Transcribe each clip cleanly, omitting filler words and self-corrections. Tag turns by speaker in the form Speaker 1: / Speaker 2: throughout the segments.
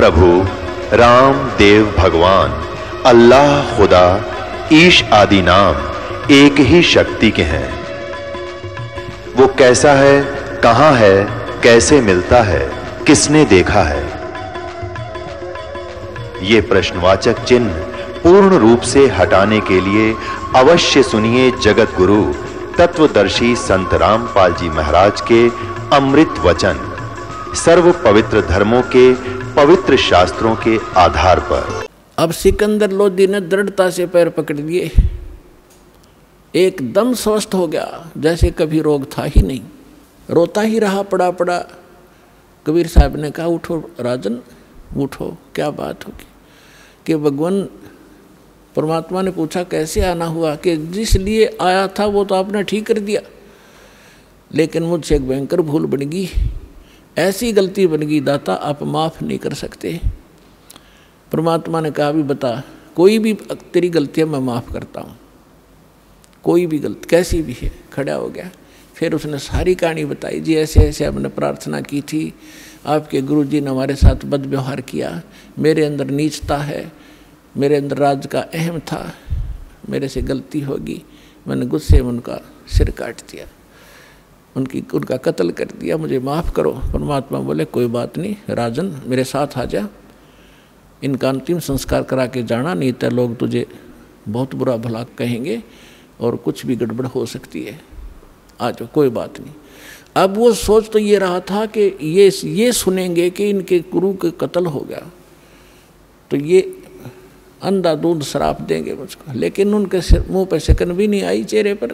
Speaker 1: प्रभु राम देव भगवान अल्लाह खुदा ईश आदि नाम एक ही शक्ति के हैं। वो कैसा है, कहां है, कैसे मिलता है, किसने देखा है? ये प्रश्नवाचक चिन्ह पूर्ण रूप से हटाने के लिए अवश्य सुनिए जगत गुरु तत्वदर्शी संत रामपाल जी महाराज के अमृत वचन, सर्व पवित्र धर्मों के पवित्र शास्त्रों के आधार पर।
Speaker 2: अब सिकंदर लोधी ने दृढ़ता से पैर पकड़ लिए, एकदम स्वस्थ हो गया, जैसे कभी रोग था ही नहीं। रोता ही रहा, पड़ा पड़ा। कबीर साहब ने कहा, उठो राजन, उठो, क्या बात होगी? कि भगवान परमात्मा ने पूछा कैसे आना हुआ? कि जिस लिए आया था वो तो आपने ठीक कर दिया, लेकिन मुझसे एक भयंकर भूल बन गई, ऐसी गलती बन गई दाता, आप माफ़ नहीं कर सकते। परमात्मा ने कहा, भी बता, कोई भी तेरी गलतियाँ मैं माफ़ करता हूँ, कोई भी गलती कैसी भी है। खड़ा हो गया, फिर उसने सारी कहानी बताई। जी ऐसे ऐसे हमने प्रार्थना की थी, आपके गुरु जी ने हमारे साथ बदव्यवहार किया, मेरे अंदर नीचता है, मेरे अंदर राज का अहम था, मेरे से गलती होगी, मैंने गुस्से में उनका सिर काट दिया, उनका कत्ल कर दिया, मुझे माफ़ करो। परमात्मा बोले, कोई बात नहीं राजन, मेरे साथ आ जा, इनका अंतिम संस्कार करा के जाना, नहीं तो लोग तुझे बहुत बुरा भला कहेंगे और कुछ भी गड़बड़ हो सकती है। आ जाओ, कोई बात नहीं। अब वो सोच तो ये रहा था कि ये सुनेंगे कि इनके गुरु के कत्ल हो गया तो ये अंधाधुंध श्राप देंगे मुझको, लेकिन उनके मुंह पर शिकन भी नहीं आई, चेहरे पर।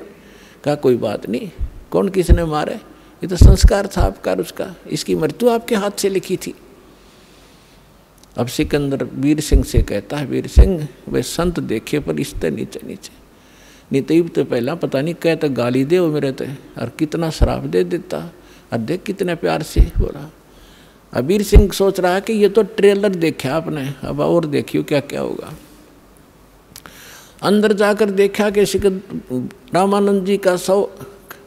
Speaker 2: कहा, कोई बात नहीं, कौन किसने मारे, ये तो संस्कार था आपका, उसका, इसकी मृत्यु आपके हाथ से लिखी थी। अब सिकंदर वीर सिंह से कहता है, वीर सिंह वे संत देखे पर इसते नीचे नीचे, नहीं तो पहला पता नहीं कहता गाली दे वो मेरे ते, और कितना शराब दे देता, और देख कितने प्यार से बोला। अब वीर सिंह सोच रहा है कि ये तो ट्रेलर देखा आपने, अब और देखियो क्या क्या होगा। अंदर जाकर देखा कि रामानंद जी का शव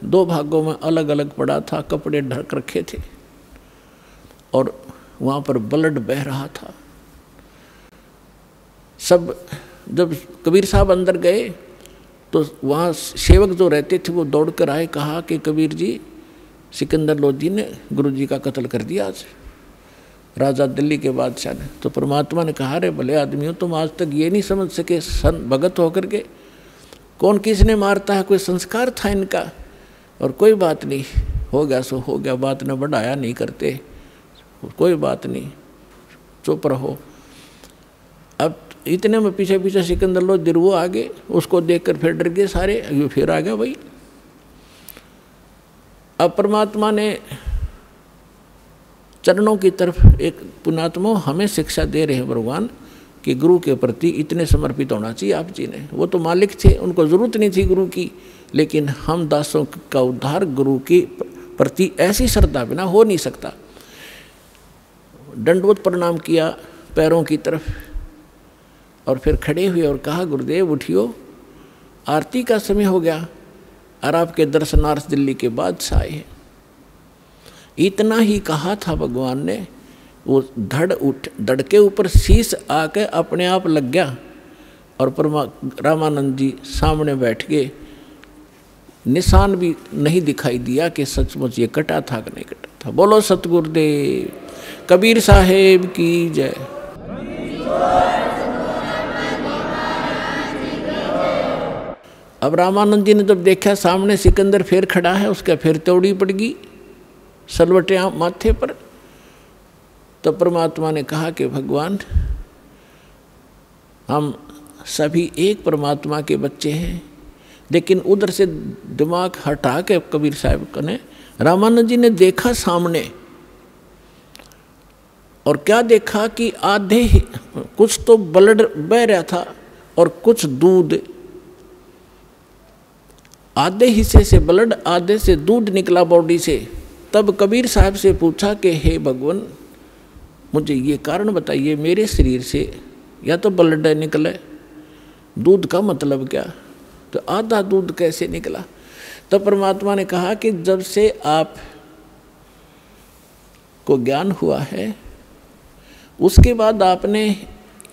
Speaker 2: 2 भागों में अलग अलग पड़ा था, कपड़े ढक रखे थे और वहाँ पर ब्लड बह रहा था। सब जब कबीर साहब अंदर गए तो वहाँ सेवक जो रहते थे वो दौड़ कर आए, कहा कि कबीर जी, सिकंदर लोधी ने गुरु जी का कत्ल कर दिया आज, राजा दिल्ली के बादशाह ने। तो परमात्मा ने कहा, रे भले आदमियों, तुम आज तक ये नहीं समझ सके सन भगत होकर के कौन किसने मारता है, कोई संस्कार था इनका, और कोई बात नहीं, हो गया सो हो गया, बात ने बढ़ाया नहीं करते, कोई बात नहीं, चुप रहो। अब इतने में पीछे पीछे सिकंदर लोधी वो आगे, उसको देखकर फिर डर गए सारे, ये फिर आ गया भाई। अब परमात्मा ने चरणों की तरफ एक पुण्यात्मा हमें शिक्षा दे रहे हैं भगवान कि गुरु के प्रति इतने समर्पित होना चाहिए। आप जी ने, वो तो मालिक थे, उनको जरूरत नहीं थी गुरु की, लेकिन हम दासों का उद्धार गुरु के प्रति ऐसी श्रद्धा बिना हो नहीं सकता। दंडवत प्रणाम किया पैरों की तरफ और फिर खड़े हुए और कहा, गुरुदेव उठियो, आरती का समय हो गया और आपके दर्शनार्थ दिल्ली के बादशाह आए हैं। इतना ही कहा था भगवान ने, वो धड़ के ऊपर शीश आके अपने आप लग गया और रामानंद जी सामने बैठ गए। निशान भी नहीं दिखाई दिया कि सचमुच ये कटा था कि नहीं कटा था। बोलो सतगुरुदेव कबीर साहेब की जय। अब रामानंद जी ने जब देखा सामने सिकंदर फिर खड़ा है, उसका फिर तौड़ी पड़ गई सलवटे माथे पर, तो परमात्मा ने कहा कि भगवान, हम सभी एक परमात्मा के बच्चे हैं, लेकिन उधर से दिमाग हटा के कबीर साहब ने, रामानंद जी ने देखा सामने, और क्या देखा कि आधे ही कुछ तो ब्लड बह रहा था और कुछ दूध, आधे हिस्से से ब्लड आधे से दूध निकला बॉडी से। तब कबीर साहब से पूछा कि हे भगवान, मुझे ये कारण बताइए, मेरे शरीर से या तो ब्लड निकले, दूध का मतलब क्या, तो आधा दूध कैसे निकला? तो परमात्मा ने कहा कि जब से आप को ज्ञान हुआ है उसके बाद आपने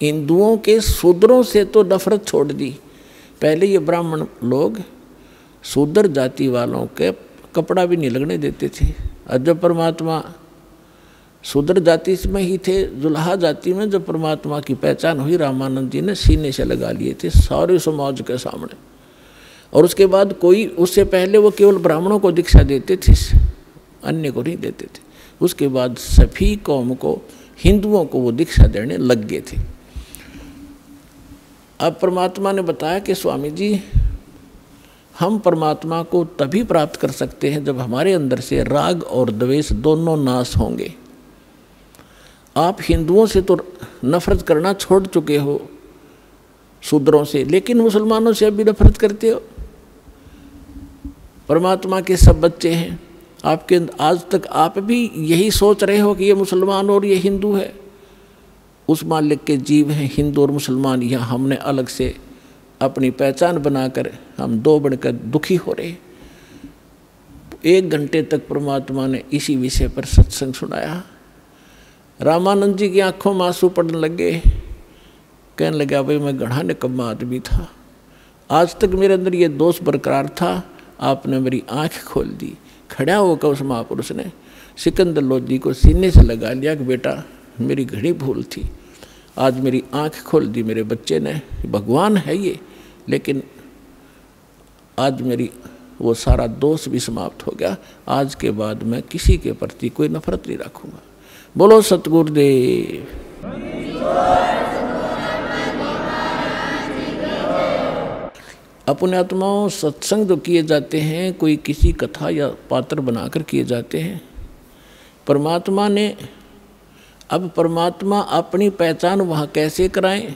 Speaker 2: हिंदुओं के शूद्रों से तो नफरत छोड़ दी। पहले ये ब्राह्मण लोग शूद्र जाति वालों के कपड़ा भी नहीं लगने देते थे, और जब परमात्मा शूद्र जाति में ही थे, जुल्हा जाति में जब परमात्मा की पहचान हुई, रामानंद जी ने सीने से लगा लिए थे सारे समाज के सामने। और उसके बाद कोई, उससे पहले वो केवल ब्राह्मणों को दीक्षा देते थे, अन्य को नहीं देते थे। उसके बाद सभी कौम को, हिंदुओं को वो दीक्षा देने लग गए थे। अब परमात्मा ने बताया कि स्वामी जी, हम परमात्मा को तभी प्राप्त कर सकते हैं जब हमारे अंदर से राग और द्वेष दोनों नाश होंगे। आप हिंदुओं से तो नफरत करना छोड़ चुके हो, शूद्रों से, लेकिन मुसलमानों से अभी नफरत करते हो। परमात्मा के सब बच्चे हैं आपके, आज तक आप भी यही सोच रहे हो कि ये मुसलमान और ये हिंदू है। उस मालिक के जीव हैं हिंदू और मुसलमान, यहाँ हमने अलग से अपनी पहचान बनाकर हम दो बनकर दुखी हो रहे। 1 घंटे तक परमात्मा ने इसी विषय पर सत्संग सुनाया। रामानंद जी की आंखों में आंसू पड़ने लगे, कहने लगा भाई मैं घना निकम्मा आदमी था, आज तक मेरे अंदर ये दोष बरकरार था, आपने मेरी आंख खोल दी। खड़ा होकर उस महापुरुष ने सिकंदर लोधी को सीने से लगा लिया कि बेटा मेरी घड़ी भूल थी, आज मेरी आंख खोल दी मेरे बच्चे ने, भगवान है ये, लेकिन आज मेरी वो सारा दोष भी समाप्त हो गया। आज के बाद मैं किसी के प्रति कोई नफरत नहीं रखूँगा। बोलो सतगुरुदेव। अपने आत्माओं, सत्संग जो किए जाते हैं कोई किसी कथा या पात्र बनाकर किए जाते हैं। परमात्मा ने, अब परमात्मा अपनी पहचान वहाँ कैसे कराएं?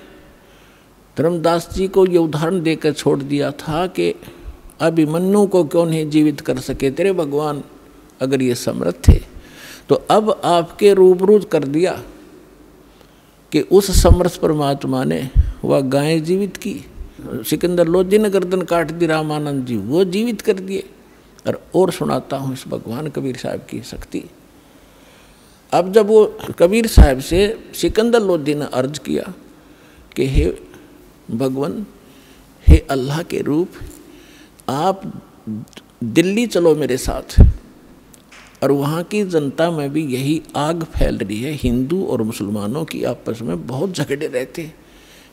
Speaker 2: धर्मदास जी को ये उदाहरण देकर छोड़ दिया था कि अभिमन्यु को क्यों नहीं जीवित कर सके तेरे भगवान, अगर ये समर्थ थे तो अब आपके रूबरू कर दिया कि उस समर्थ परमात्मा ने वह गाय जीवित की। सिकंदर लोधी ने गर्दन काट दी, रामानंद जी वो जीवित कर दिए। और सुनाता हूँ इस भगवान कबीर साहब की शक्ति। अब जब वो कबीर साहब से सिकंदर लोधी ने अर्ज किया कि हे भगवान, हे अल्लाह के रूप, आप दिल्ली चलो मेरे साथ, और वहाँ की जनता में भी यही आग फैल रही है, हिंदू और मुसलमानों की आपस में बहुत झगड़े रहते,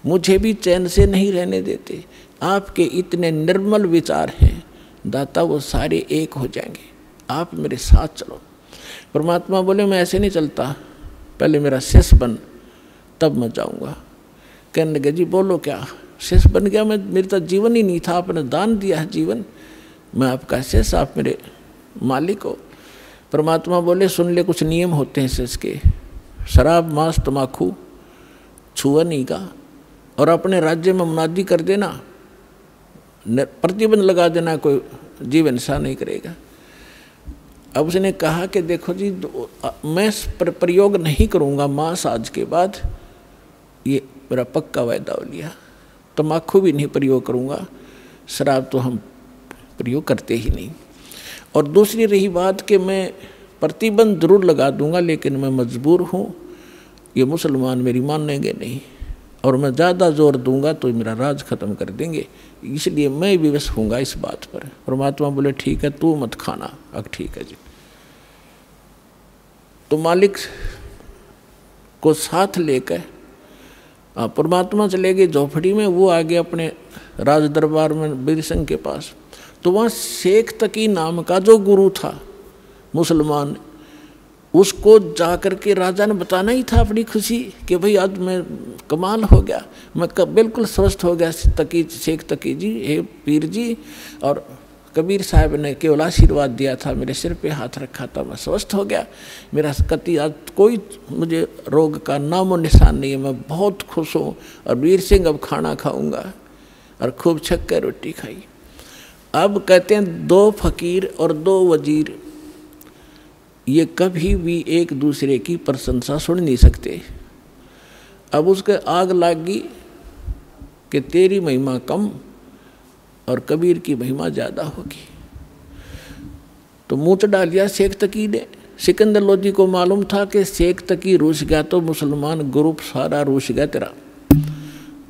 Speaker 2: मुझे भी चैन से नहीं रहने देते। आपके इतने निर्मल विचार हैं दाता, वो सारे एक हो जाएंगे, आप मेरे साथ चलो। परमात्मा बोले मैं ऐसे नहीं चलता, पहले मेरा शिष्य बन तब मैं जाऊँगा। कहने लगे जी बोलो क्या? शिष्य बन गया मैं? मेरा तो जीवन ही नहीं था, आपने दान दिया है जीवन, मैं आपका शिष्य, आप मेरे मालिक हो। परमात्मा बोले सुन ले, कुछ नियम होते हैं शिष्य के, शराब मांस तम्बाकू छुआ नहीं का, और अपने राज्य में मुनादी कर देना, प्रतिबंध लगा देना, कोई जीवन सा नहीं करेगा। अब उसने कहा कि देखो जी मैं प्रयोग नहीं करूँगा मांस आज के बाद, ये मेरा पक्का वायदा हो लिया। तम्बाकू भी नहीं प्रयोग करूँगा, शराब तो हम प्रयोग करते ही नहीं। और दूसरी रही बात कि मैं प्रतिबंध जरूर लगा दूंगा, लेकिन मैं मजबूर हूँ, ये मुसलमान मेरी मानेंगे नहीं, और मैं ज़्यादा जोर दूंगा तो मेरा राज खत्म कर देंगे, इसलिए मैं विवश होऊंगा इस बात पर। परमात्मा बोले ठीक है तू मत खाना। अब ठीक है जी। तो मालिक को साथ लेकर परमात्मा चले गए झोपड़ी में, वो आ गए अपने राज दरबार में बीरसिंह के पास। तो वहाँ शेख तकी नाम का जो गुरु था मुसलमान, उसको जाकर के राजा ने बताना ही था अपनी खुशी कि भाई आज मैं कमाल हो गया, मैं बिल्कुल स्वस्थ हो गया तकी, शेख तकी जी, हे पीर जी। और कबीर साहब ने केवल आशीर्वाद दिया था, मेरे सिर पे हाथ रखा था, मैं स्वस्थ हो गया, मेरा कति आज कोई मुझे रोग का नामो निशान नहीं है, मैं बहुत खुश हूँ। और वीर सिंह अब खाना खाऊंगा, और खूब छक कर रोटी खाई। अब कहते हैं 2 फकीर और 2 वजीर ये कभी भी एक दूसरे की प्रशंसा सुन नहीं सकते। अब उसके आग लगी कि तेरी महिमा कम और कबीर की महिमा ज़्यादा होगी। तो मुँह डाल दिया शेख तकी ने, सिकंदर लोधी को मालूम था कि शेख तकी रूस गया तो मुसलमान ग्रुप सारा रूस गया तेरा,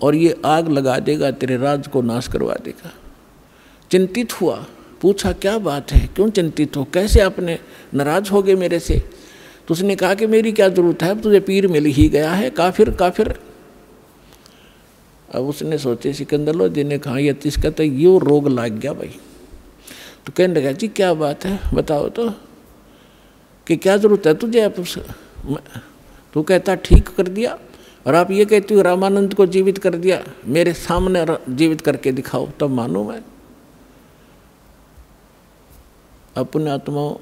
Speaker 2: और ये आग लगा देगा, तेरे राज को नाश करवा देगा। चिंतित हुआ, पूछा क्या बात है, क्यों चिंतित हो, कैसे आपने नाराज हो गए मेरे से? तो उसने कहा कि मेरी क्या जरूरत है, अब तुझे पीर मिल ही गया है, काफिर काफिर। अब उसने सोचे सिकंदर लोधी ने कहा ये इसका तो यो रोग लग गया भाई। तो कहने लगा जी क्या बात है बताओ तो, कि क्या जरूरत है तुझे? आप तो कहता ठीक कर दिया, और आप ये कहते हो रामानंद को जीवित कर दिया, मेरे सामने जीवित करके दिखाओ तब मानूं मैं। अपने आत्माओं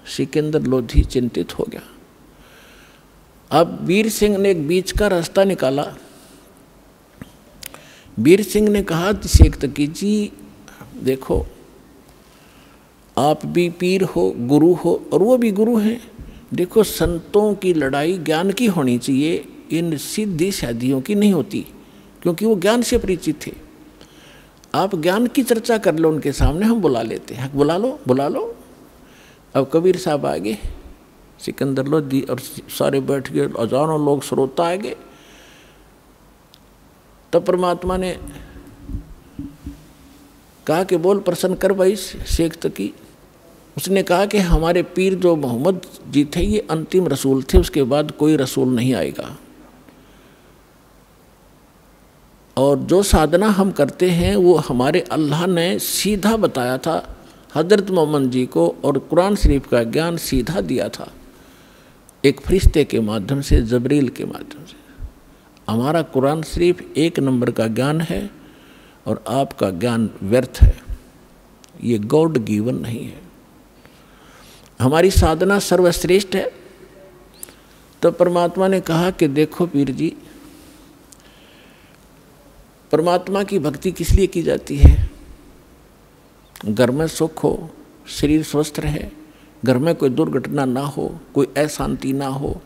Speaker 2: सिकंदर लोधी चिंतित हो गया। अब वीर सिंह ने एक बीच का रास्ता निकाला। वीर सिंह ने कहा शेख तकी जी देखो, आप भी पीर हो, गुरु हो, और वो भी गुरु हैं। देखो संतों की लड़ाई ज्ञान की होनी चाहिए, इन सिद्धि शादियों की नहीं होती, क्योंकि वो ज्ञान से परिचित थे। आप ज्ञान की चर्चा कर लो उनके सामने, हम बुला लेते हैं, बुला लो बुला लो। अब कबीर साहब आ गए, सिकंदर लोधी और सारे बैठ गए, हजारों लोग श्रोता आ गए। तब परमात्मा ने कहा कि बोल प्रसन्न कर भाई शेख तकी। उसने कहा कि हमारे पीर जो मोहम्मद जी थे ये अंतिम रसूल थे, उसके बाद कोई रसूल नहीं आएगा, और जो साधना हम करते हैं वो हमारे अल्लाह ने सीधा बताया था हजरत मोहम्मद जी को, और कुरान शरीफ का ज्ञान सीधा दिया था एक फरिश्ते के माध्यम से, जबरील के माध्यम से। हमारा कुरान शरीफ 1 नंबर का ज्ञान है, और आपका ज्ञान व्यर्थ है, ये गॉड गिवन नहीं है। हमारी साधना सर्वश्रेष्ठ है। तो परमात्मा ने कहा कि देखो पीर जी, परमात्मा की भक्ति किस लिए की जाती है? घर में सुख हो, शरीर स्वस्थ रहे, घर में कोई दुर्घटना ना हो, कोई अशांति ना हो,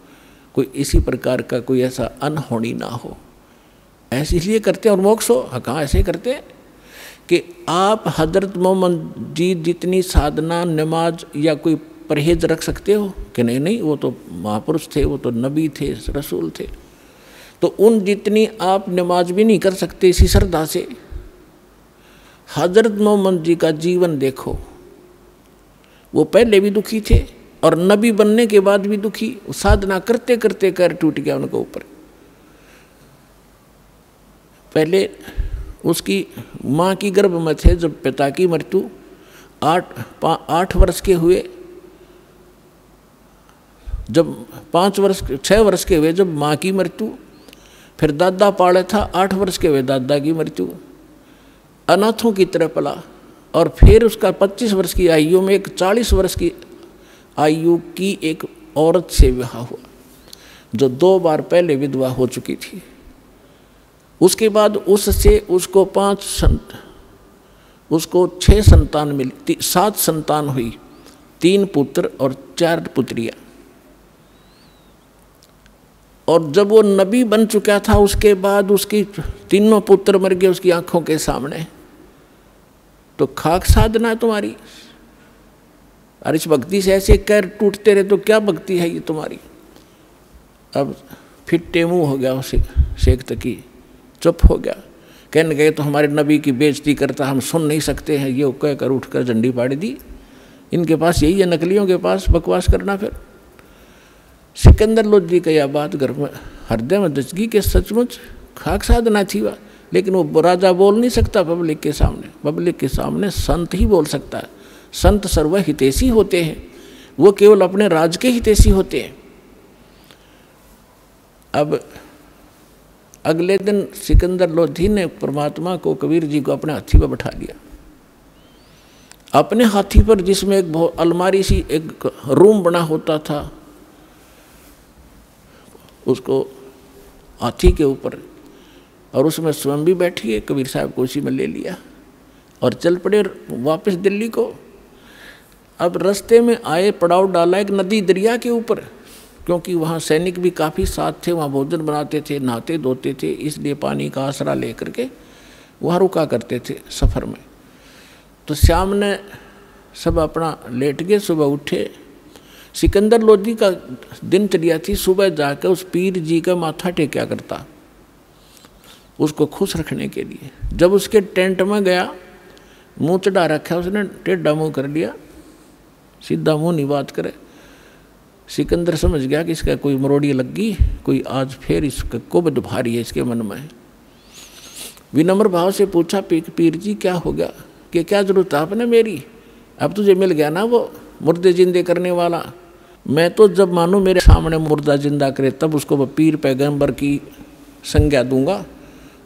Speaker 2: कोई इसी प्रकार का कोई ऐसा अनहोनी ना हो, ऐसे इसलिए करते हैं। और मोक्ष हो, हाँ कहाँ ऐसे करते हैं कि आप हजरत मोहम्मद जी जितनी साधना, नमाज या कोई परहेज रख सकते हो कि नहीं? नहीं, वो तो महापुरुष थे, वो तो नबी थे, रसूल थे, तो उन जितनी आप नमाज भी नहीं कर सकते इसी श्रद्धा से। हजरत मोहम्मद जी का जीवन देखो, वो पहले भी दुखी थे और नबी बनने के बाद भी दुखी, साधना करते करते पैर टूट गया उनके ऊपर। पहले उसकी माँ की गर्भ में थे जब पिता की मृत्यु, 8 वर्ष के हुए, जब 6 वर्ष के हुए जब माँ की मृत्यु, फिर दादा पाले था, 8 वर्ष के हुए दादा की मृत्यु, अनाथों की तरह पला, और फिर उसका 25 वर्ष की आयु में एक 40 वर्ष की आयु की एक औरत से विवाह हुआ, जो 2 बार पहले विधवा हो चुकी थी। उसके बाद उससे उसको 6 संतान मिली, 7 संतान हुई, 3 पुत्र और 4 पुत्रियां। और जब वो नबी बन चुका था उसके बाद उसकी 3 पुत्र मर गए उसकी आंखों के सामने। तो खाक साधना है तुम्हारी, और इस भक्ति से ऐसे पैर टूटते रहे तो क्या भक्ति है ये तुम्हारी? अब फिट्टे मुंह हो गया शेख तकी, चुप हो गया। कहने गए तो हमारे नबी की बेइज्जती करता, हम सुन नहीं सकते हैं, ये कहकर उठकर झंडी पाड़ दी। इनके पास यही है, नकलियों के पास बकवास करना। फिर सिकंदर लोधी का यह बात घर में हृदय में दचगी के सचमुच खाक साधना थी वह, लेकिन वो राजा बोल नहीं सकता पब्लिक के सामने। पब्लिक के सामने संत ही बोल सकता है। संत सर्व हितैषी होते हैं, वो केवल अपने राज के हितैषी होते हैं। अब अगले दिन सिकंदर लोधी ने परमात्मा को, कबीर जी को अपने हाथी पर बैठा लिया। अपने हाथी पर, जिसमें एक अलमारी सी एक रूम बना होता था, उसको हाथी के ऊपर, और उसमें स्वयं भी बैठी है, कबीर साहब को उसी में ले लिया और चल पड़े वापस दिल्ली को। अब रास्ते में आए, पड़ाव डाला एक नदी दरिया के ऊपर, क्योंकि वहाँ सैनिक भी काफ़ी साथ थे, वहाँ भोजन बनाते थे, नहाते धोते थे, इसलिए पानी का आसरा लेकर के वहाँ रुका करते थे सफ़र में। तो शाम ने सब अपना लेट गए, सुबह उठे सिकंदर लोधी का दिनचर्या थी, सुबह जाकर उस पीर जी का माथा टेक्या करता उसको खुश रखने के लिए। जब उसके टेंट में गया, मुंह चढ़ा रखा उसने, टेढ़ा मुंह कर लिया, सीधा मुंह नहीं बात करे। सिकंदर समझ गया कि इसका कोई मरोड़ी लग गई, कोई आज फिर इसका कुबद भारी है इसके मन में। विनम्र भाव से पूछा, पीर जी क्या हो गया, कि क्या जरूरत है आपने मेरी, अब तुझे मिल गया ना वो मुर्दे जिंदे करने वाला। मैं तो जब मानो मेरे सामने मुर्दा जिंदा करे तब उसको वो पीर पैगंबर की संज्ञा दूंगा,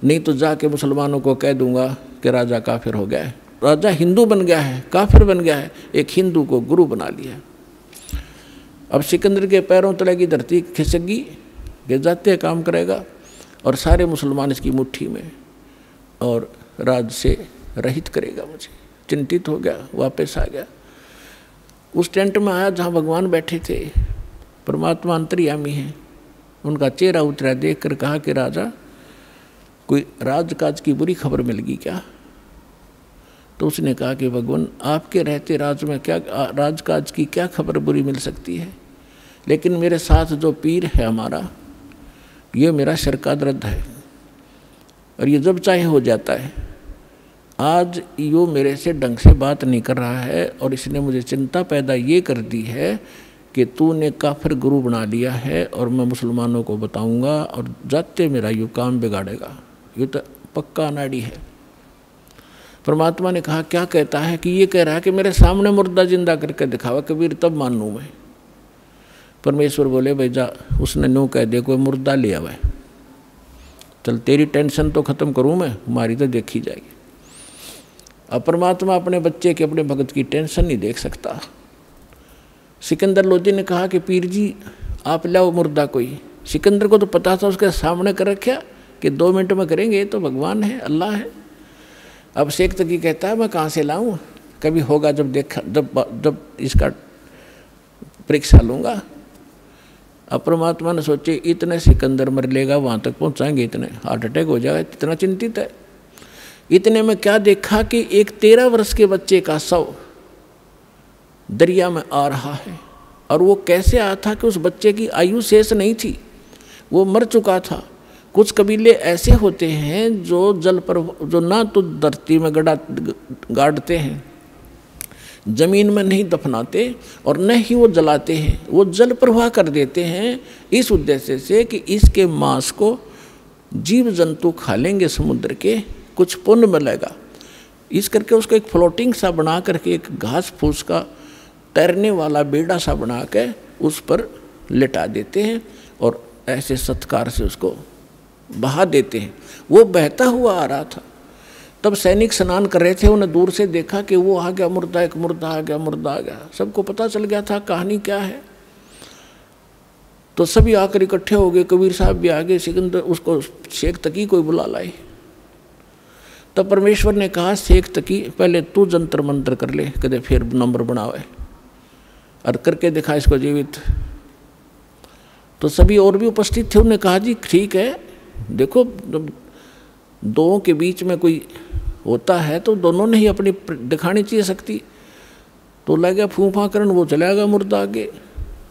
Speaker 2: नहीं तो जाके मुसलमानों को कह दूंगा कि राजा काफिर हो गया है। राजा हिंदू बन गया है, काफिर बन गया है, एक हिंदू को गुरु बना लिया। अब सिकंदर के पैरों तले की धरती खिसक गई कि जाते काम करेगा और सारे मुसलमान इसकी मुट्ठी में, और राज से रहित करेगा मुझे। चिंतित हो गया, वापस आ गया। उस टेंट में आया जहाँ भगवान बैठे थे, परमात्मा अंतर्यामी है, उनका चेहरा उतरा देख कर कहा कि राजा कोई राजकाज की बुरी खबर मिल गई क्या? तो उसने कहा कि भगवान आपके रहते राज में क्या राजकाज की क्या खबर बुरी मिल सकती है, लेकिन मेरे साथ जो पीर है हमारा, ये मेरा शरकादरद है और ये जब चाहे हो जाता है। आज यो मेरे से ढंग से बात नहीं कर रहा है और इसने मुझे चिंता पैदा ये कर दी है कि तूने काफिर गुरु बना लिया है और मैं मुसलमानों को बताऊंगा और जाते मेरा यो काम बिगाड़ेगा। ये तो पक्का अनाड़ी है। परमात्मा ने कहा क्या कहता है? कि ये कह रहा है कि मेरे सामने मुर्दा जिंदा करके दिखावा कबीर, तब मानूँ मैं। परमेश्वर बोले भाई जा, उसने नो कह दे कोई मुर्दा ले आवे, चल तेरी टेंशन तो खत्म करूँ मैं, हमारी तो देखी जाएगी। अब परमात्मा अपने बच्चे के, अपने भगत की टेंशन नहीं देख सकता। सिकंदर लोधी ने कहा कि पीर जी आप लाओ मुर्दा कोई। सिकंदर को तो पता था उसके सामने कर रखा कि 2 मिनट में करेंगे, तो भगवान है, अल्लाह है। अब शेख तकी कहता है मैं कहाँ से लाऊं, कभी होगा जब देखा, जब इसका परीक्षा लूँगा। अब परमात्मा ने सोचे इतने सिकंदर मर लेगा, वहाँ तक पहुँचाएंगे, इतने हार्ट अटैक हो जाएगा, इतना चिंतित है। इतने में क्या देखा कि एक 13 वर्ष के बच्चे का शव दरिया में आ रहा है। और वो कैसे आया था कि उस बच्चे की आयु शेष नहीं थी, वो मर चुका था। कुछ कबीले ऐसे होते हैं जो जल पर, जो ना तो धरती में गाड़ते हैं, जमीन में नहीं दफनाते और न ही वो जलाते हैं, वो जल प्रवाह कर देते हैं इस उद्देश्य से कि इसके मांस को जीव जंतु खा लेंगे समुद्र के, कुछ पुण्य मिलेगा। इस करके उसको एक फ्लोटिंग सा बना करके, एक घास फूस का तैरने वाला बेड़ा सा बना के उस पर लिटा देते हैं और ऐसे सत्कार से उसको बहा देते हैं। वो बहता हुआ आ रहा था, तब सैनिक स्नान कर रहे थे, उन्हें दूर से देखा कि वो आ गया मुर्दा, एक मुर्दा आ गया, मुर्दा आ गया। सबको पता चल गया था कहानी क्या है। तो सभी आकर इकट्ठे हो गए, कबीर साहब भी आ गए, सिकंदर उसको शेख तकी कोई बुला लाए। तब परमेश्वर ने कहा शेख तकी पहले तू जंतर मंत्र कर ले, कदे फिर नंबर बनावे और करके दिखा इसको जीवित। तो सभी और भी उपस्थित थे, उन्होंने कहा जी ठीक है, देखो जब दो के बीच में कोई होता है तो दोनों ने ही अपनी दिखानी चाहिए शक्ति। तो लगा फूफा करन, वो चला गया मुर्दा आगे,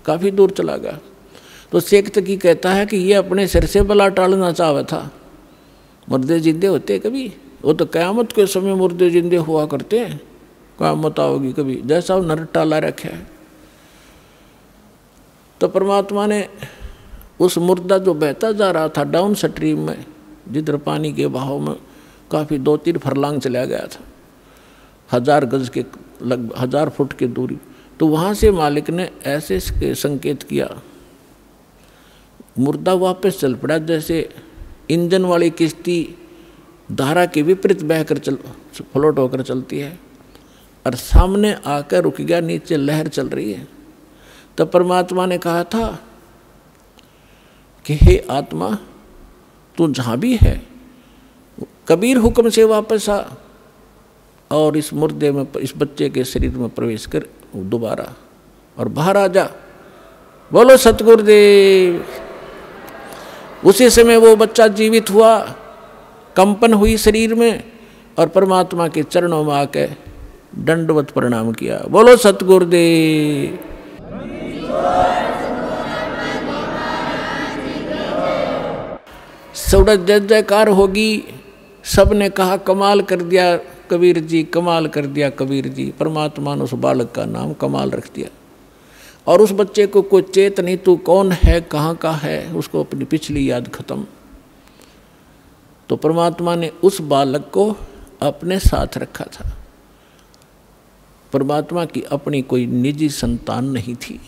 Speaker 2: काफ़ी दूर चला गया। तो शेख तकी कहता है कि ये अपने सिर से बला टालना चाहा था। मुर्दे जिंदे होते कभी, वो तो क़यामत के समय मुर्दे जिंदे हुआ करते हैं, क़यामत आओगी कभी, जैसा वो नर टाला रखा है। तो परमात्मा ने उस मुर्दा जो बहता जा रहा था डाउन स्ट्रीम में, जिधर पानी के बहाव में काफ़ी 2-3 फरलांग चला गया था, 1000 गज के लगभग 1000 फुट की दूरी, तो वहाँ से मालिक ने ऐसे संकेत किया, मुर्दा वापस चल पड़ा जैसे इंजन वाली किश्ती धारा के विपरीत बहकर फ्लोट होकर चलती है, और सामने आकर रुक गया, नीचे लहर चल रही है। तब परमात्मा ने कहा था कि हे आत्मा तू जहाँ भी है, कबीर हुक्म से वापस आ और इस मुर्दे में, इस बच्चे के शरीर में प्रवेश कर दोबारा और बाहर आ जा। बोलो सतगुरुदेव। उसी समय वो बच्चा जीवित हुआ, कंपन हुई शरीर में और परमात्मा के चरणों में आके दंडवत प्रणाम किया। बोलो सतगुरुदेव। सौड़ा जय जयकार होगी। सबने कहा कमाल कर दिया कबीर जी, कमाल कर दिया कबीर जी। परमात्मा ने उस बालक का नाम कमाल रख दिया। और उस बच्चे को कोई चेत नहीं, तू कौन है, कहाँ का है, उसको अपनी पिछली याद खत्म। तो परमात्मा ने उस बालक को अपने साथ रखा था। परमात्मा की अपनी कोई निजी संतान नहीं थी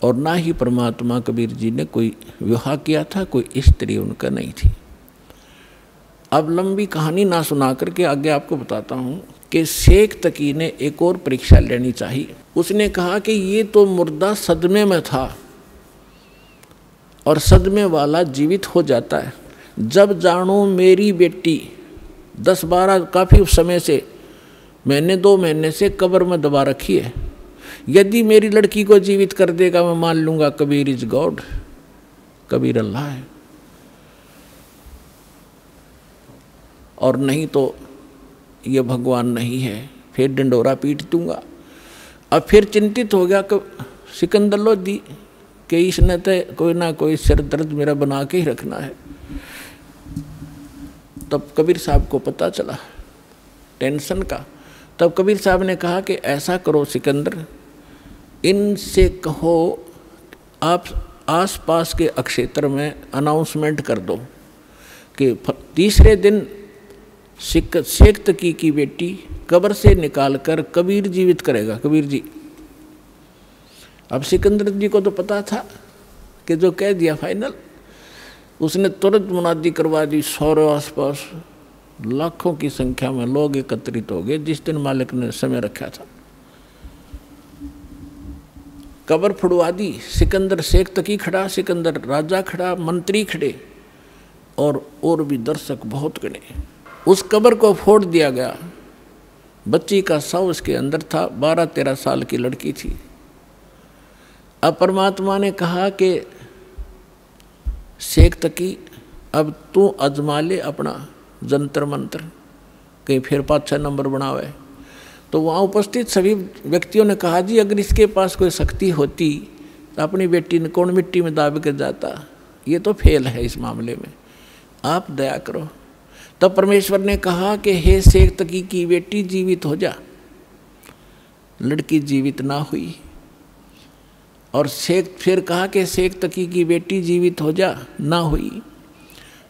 Speaker 2: और ना ही परमात्मा कबीर जी ने कोई विवाह किया था, कोई स्त्री उनका नहीं थी। अब लंबी कहानी ना सुना करके आगे आपको बताता हूँ कि शेख तकी ने एक और परीक्षा लेनी चाहिए। उसने कहा कि ये तो मुर्दा सदमे में था और सदमे वाला जीवित हो जाता है। जब जानो मेरी बेटी 10-12 काफ़ी समय से, महीने 2 महीने से कब्र में दबा रखी है, यदि मेरी लड़की को जीवित कर देगा मैं मान लूँगा कबीर इज गॉड, कबीर अल्लाह है, और नहीं तो ये भगवान नहीं है, फिर डंडोरा पीट दूंगा। अब फिर चिंतित हो गया कि सिकंदर लोधी कि इसने तो कोई ना कोई सिर दर्द मेरा बना के ही रखना है। तब कबीर साहब को पता चला टेंशन का। तब कबीर साहब ने कहा कि ऐसा करो सिकंदर, इनसे कहो आप आसपास के अक्षेत्र में अनाउंसमेंट कर दो कि तीसरे दिन शेख तकी की बेटी कब्र से निकालकर कबीर जीवित करेगा, कबीर जी। अब सिकंदर जी को तो पता था कि जो कह दिया फाइनल। उसने तुरंत मुनादी करवा दी। सौरों आसपास लाखों की संख्या में लोग एकत्रित हो गए जिस दिन मालिक ने समय रखा था। कब्र फुड़वा दी। सिकंदर शेख तकी खड़ा, सिकंदर राजा खड़ा, मंत्री खड़े और भी दर्शक बहुत गणे। उस कब्र को फोड़ दिया गया। बच्ची का शव उसके अंदर था। 12-13 साल की लड़की थी। अब परमात्मा ने कहा कि शेख तकी अब तू अजमा ले अपना जंतर मंत्र, कहीं फिर 5-6 नंबर बनावे। तो वहाँ उपस्थित सभी व्यक्तियों ने कहा जी अगर इसके पास कोई शक्ति होती तो अपनी बेटी ने कौन मिट्टी में दाब कर जाता, ये तो फेल है इस मामले में, आप दया करो। तब परमेश्वर ने कहा कि हे शेख तकी की बेटी जीवित हो जा। लड़की जीवित ना हुई। और फिर कहा कि शेख तकी की बेटी जीवित हो जा, ना हुई।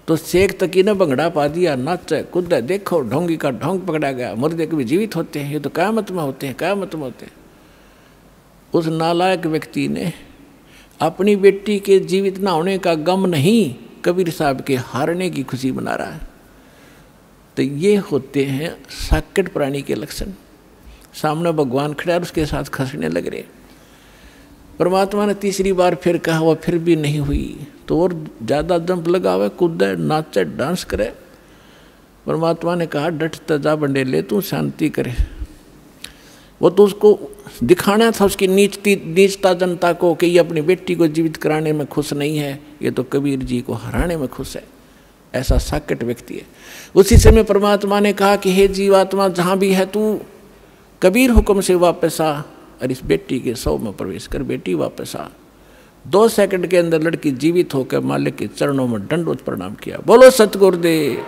Speaker 2: तो शेख तकी ने भंगड़ा पा दिया, नाचे कूदे, देखो ढोंगी का ढोंग पकड़ा गया। मुर्दे कभी जीवित होते हैं, ये तो क़यामत में होते हैं, क़यामत में होते हैं। उस नालायक व्यक्ति ने अपनी बेटी के जीवित ना होने का गम नहीं, कबीर साहब के हारने की खुशी मना रहा है। तो ये होते हैं साकेट प्राणी के लक्षण। सामने भगवान खड़ा और उसके साथ खसने लग रहे। परमात्मा ने तीसरी बार फिर कहा, वह फिर भी नहीं हुई। तो और ज़्यादा जंप लगावे, कूदे, नाचे, डांस करे। परमात्मा ने कहा डट जा बंडेले, तू शांति करे। वो तो उसको दिखाना था उसकी नीचता जनता को कि ये अपनी बेटी को जीवित कराने में खुश नहीं है, ये तो कबीर जी को हराने में खुश है। ऐसा साकेट व्यक्ति है। उसी समय परमात्मा ने कहा कि हे जीवात्मा जहाँ भी है तू कबीर हुक्म से वापस आ और इस बेटी के शव में प्रवेश कर। बेटी वापस आ। 2 सेकंड के अंदर लड़की जीवित होकर मालिक के चरणों में दंडवत प्रणाम किया। बोलो सतगुरुदेव।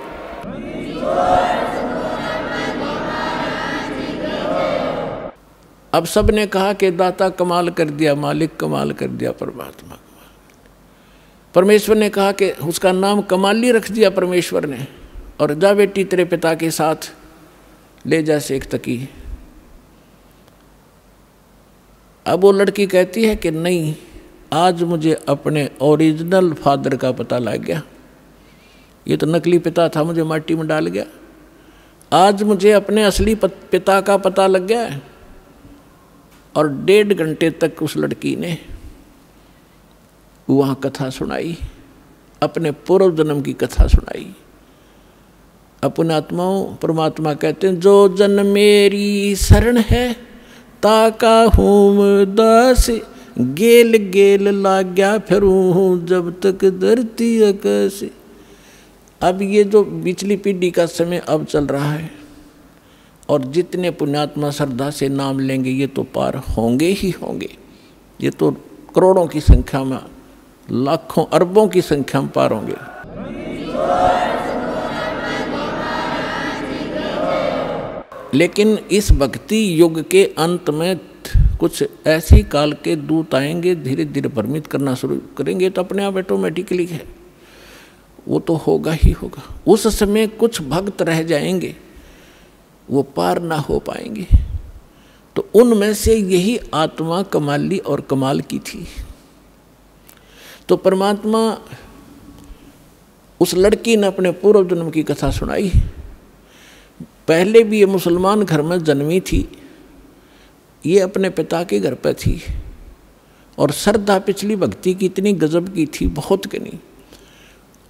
Speaker 2: अब सब ने कहा कि दाता कमाल कर दिया, मालिक कमाल कर दिया, परमात्मा। परमेश्वर ने कहा कि उसका नाम कमाली रख दिया परमेश्वर ने, और जा बेटी तेरे पिता के साथ ले जा शेख तकी। अब वो लड़की कहती है कि नहीं, आज मुझे अपने ओरिजिनल फादर का पता लग गया। ये तो नकली पिता था, मुझे माटी में डाल गया। आज मुझे अपने असली पिता का पता लग गया है। और 1.5 घंटे तक उस लड़की ने वहाँ कथा सुनाई, अपने पूर्व जन्म की कथा सुनाई। अपने आत्माओं, परमात्मा कहते हैं जो जन मेरी शरण है ताका हूँ दास, गेल गेल लाग्या फिरूँ जब तक धरती आकाश। अब ये जो पिछली पीढ़ी का समय अब चल रहा है, और जितने पुण्यात्मा श्रद्धा से नाम लेंगे ये तो पार होंगे ही होंगे। ये तो करोड़ों की संख्या में, लाखों अरबों की संख्या में पार होंगे। लेकिन इस भक्ति युग के अंत में कुछ ऐसी काल के दूत आएंगे, धीरे धीरे भ्रमित करना शुरू करेंगे, तो अपने आप ऑटोमेटिकली है, वो तो होगा ही होगा। उस समय कुछ भक्त रह जाएंगे, वो पार ना हो पाएंगे। तो उनमें से यही आत्मा कमाली और कमाल की थी। तो परमात्मा, उस लड़की ने अपने पूर्व जन्म की कथा सुनाई। पहले भी ये मुसलमान घर में जन्मी थी, ये अपने पिता के घर पर थी, और श्रद्धा पिछली भक्ति की इतनी गजब की थी, बहुत की नहीं।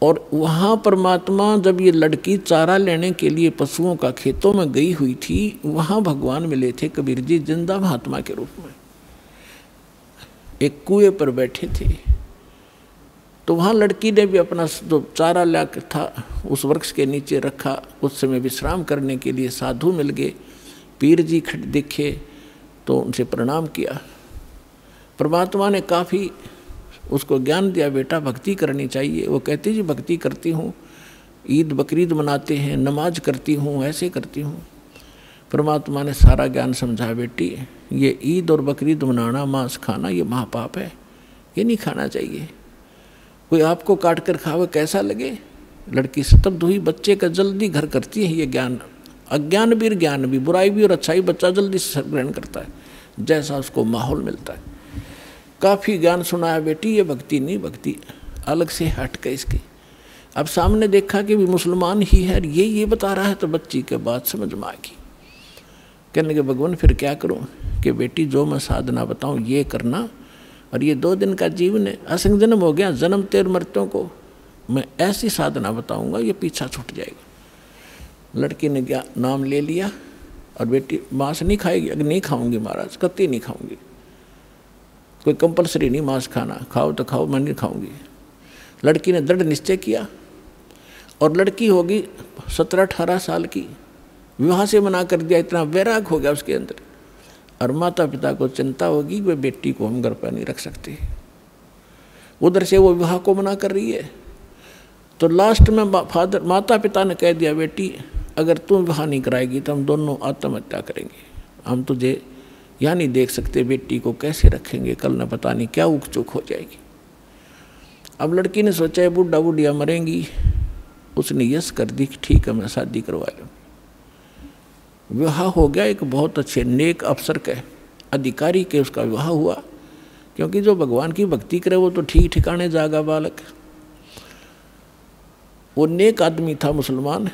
Speaker 2: और वहाँ परमात्मा, जब ये लड़की चारा लेने के लिए पशुओं का खेतों में गई हुई थी, वहाँ भगवान मिले थे कबीर जी जिंदा महात्मा के रूप में, एक कुएं पर बैठे थे। तो वहाँ लड़की ने भी अपना जो चारा ला था उस वृक्ष के नीचे रखा। उस समय विश्राम करने के लिए साधु मिल गए, पीर जी खड़े दिखे तो उनसे प्रणाम किया। परमात्मा ने काफ़ी उसको ज्ञान दिया, बेटा भक्ति करनी चाहिए। वो कहती जी भक्ति करती हूँ, ईद बकरीद मनाते हैं, नमाज करती हूँ, ऐसे करती हूँ। परमात्मा ने सारा ज्ञान समझाया, बेटी ये ईद और बकरीद मनाना, मांस खाना, ये महापाप है, ये नहीं खाना चाहिए। कोई आपको काट कर खावे कैसा लगे? लड़की स्तब्ध हुई। बच्चे का जल्दी घर करती है ये ज्ञान, अज्ञान भी ज्ञान भी, बुराई भी और अच्छाई बच्चा जल्दी से ग्रहण करता है, जैसा उसको माहौल मिलता है। काफ़ी ज्ञान सुनाया, बेटी ये भक्ति नहीं, भक्ति अलग से हट के इसकी। अब सामने देखा कि भी मुसलमान ही है, ये बता रहा है, तो बच्ची के बात समझ में आएगी। कहने के भगवान फिर क्या करूं? कि बेटी जो मैं साधना बताऊं ये करना, और ये 2 दिन का जीवन है, असंग जन्म हो गया, जन्म तेर मृत्यों को मैं ऐसी साधना बताऊंगा ये पीछा छूट जाएगा। लड़की ने क्या नाम ले लिया, और बेटी मांस नहीं खाएगी? अगर नहीं खाऊंगी महाराज, कतई नहीं खाऊंगी, कोई कंपलसरी नहीं मांस खाना, खाओ तो खाओ, मैं नहीं खाऊंगी। लड़की ने दृढ़ निश्चय किया, और लड़की होगी 17-18 साल की, विवाह से मना कर दिया, इतना वैराग हो गया उसके अंदर। और माता पिता को चिंता होगी, वे बेटी को हम घर पर नहीं रख सकते, उधर से वो विवाह को मना कर रही है। तो लास्ट में माता पिता ने कह दिया, बेटी अगर तुम विवाह नहीं कराएगी तो हम दोनों आत्महत्या करेंगे, हम तुझे यहाँ नहीं देख सकते, बेटी को कैसे रखेंगे, कल न पता नहीं क्या उक चुक हो जाएगी। अब लड़की ने सोचा है बुढ़ा बुढ़िया मरेंगी, उसने यस कर दी, ठीक है मैं शादी करवा लूँ। विवाह हो गया, एक बहुत अच्छे नेक अफसर के अधिकारी के उसका विवाह हुआ, क्योंकि जो भगवान की भक्ति करे वो तो ठीक ठिकाने जागा बालक। वो नेक आदमी था, मुसलमान,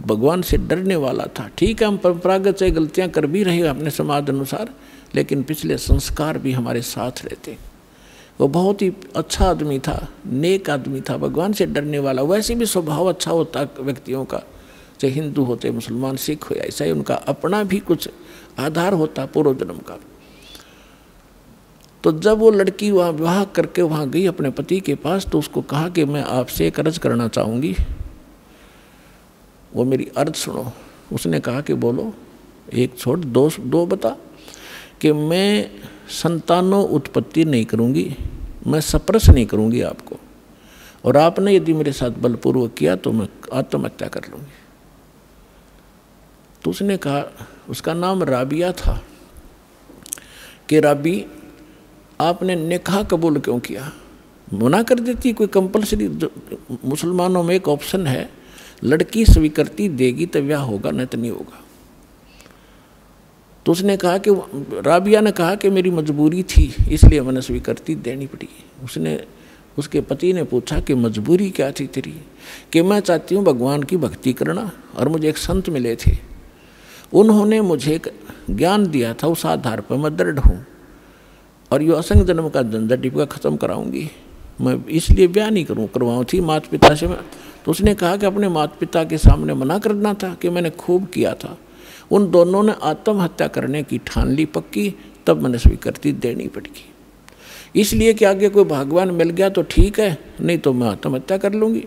Speaker 2: भगवान से डरने वाला था। ठीक है हम परंपरागत से गलतियां कर भी रहे अपने समाज अनुसार, लेकिन पिछले संस्कार भी हमारे साथ रहते। वो बहुत ही अच्छा आदमी था, नेक आदमी था, भगवान से डरने वाला। वैसे भी स्वभाव अच्छा होता व्यक्तियों का, चाहे हिंदू होते, मुसलमान, सिख हो या ईसाई, उनका अपना भी कुछ आधार होता पूर्व जन्म का। तो जब वो लड़की वहाँ विवाह करके वहाँ गई अपने पति के पास, तो उसको कहा कि मैं आपसे एक अर्ज करना चाहूँगी, वो मेरी अर्ज सुनो। उसने कहा कि बोलो, एक छोड़ दो बता। कि मैं संतानों उत्पत्ति नहीं करूँगी, मैं सप्रस नहीं करूँगी आपको, और आपने यदि मेरे साथ बलपूर्वक किया तो मैं आत्महत्या कर लूँगी। तो उसने कहा, उसका नाम राबिया था, कि राबी आपने निकाह कबूल क्यों किया? मना कर देती, कोई कंपलसरी, मुसलमानों में एक ऑप्शन है, लड़की स्वीकृति देगी तो ब्याह होगा, नहीं तो नहीं होगा। तो उसने कहा कि राबिया ने कहा कि मेरी मजबूरी थी इसलिए मैंने स्वीकृति देनी पड़ी। उसके पति ने पूछा कि मजबूरी क्या थी तेरी? कि मैं चाहती हूँ भगवान की भक्ति करना, और मुझे एक संत मिले थे, उन्होंने मुझे एक ज्ञान दिया था, उस आधार पर मैं दृढ़ हूँ, और ये असंग जन्म का झंझट टिपका खत्म कराऊंगी, मैं इसलिए ब्याह नहीं करवाऊँ थी माता पिता से मैं। तो उसने कहा कि अपने माता पिता के सामने मना करना था कि मैंने खूब किया था। उन दोनों ने आत्महत्या करने की ठान ली पक्की, तब मैंने स्वीकृति देनी पड़ेगी। इसलिए कि आगे कोई भगवान मिल गया तो ठीक है, नहीं तो मैं आत्महत्या कर लूँगी,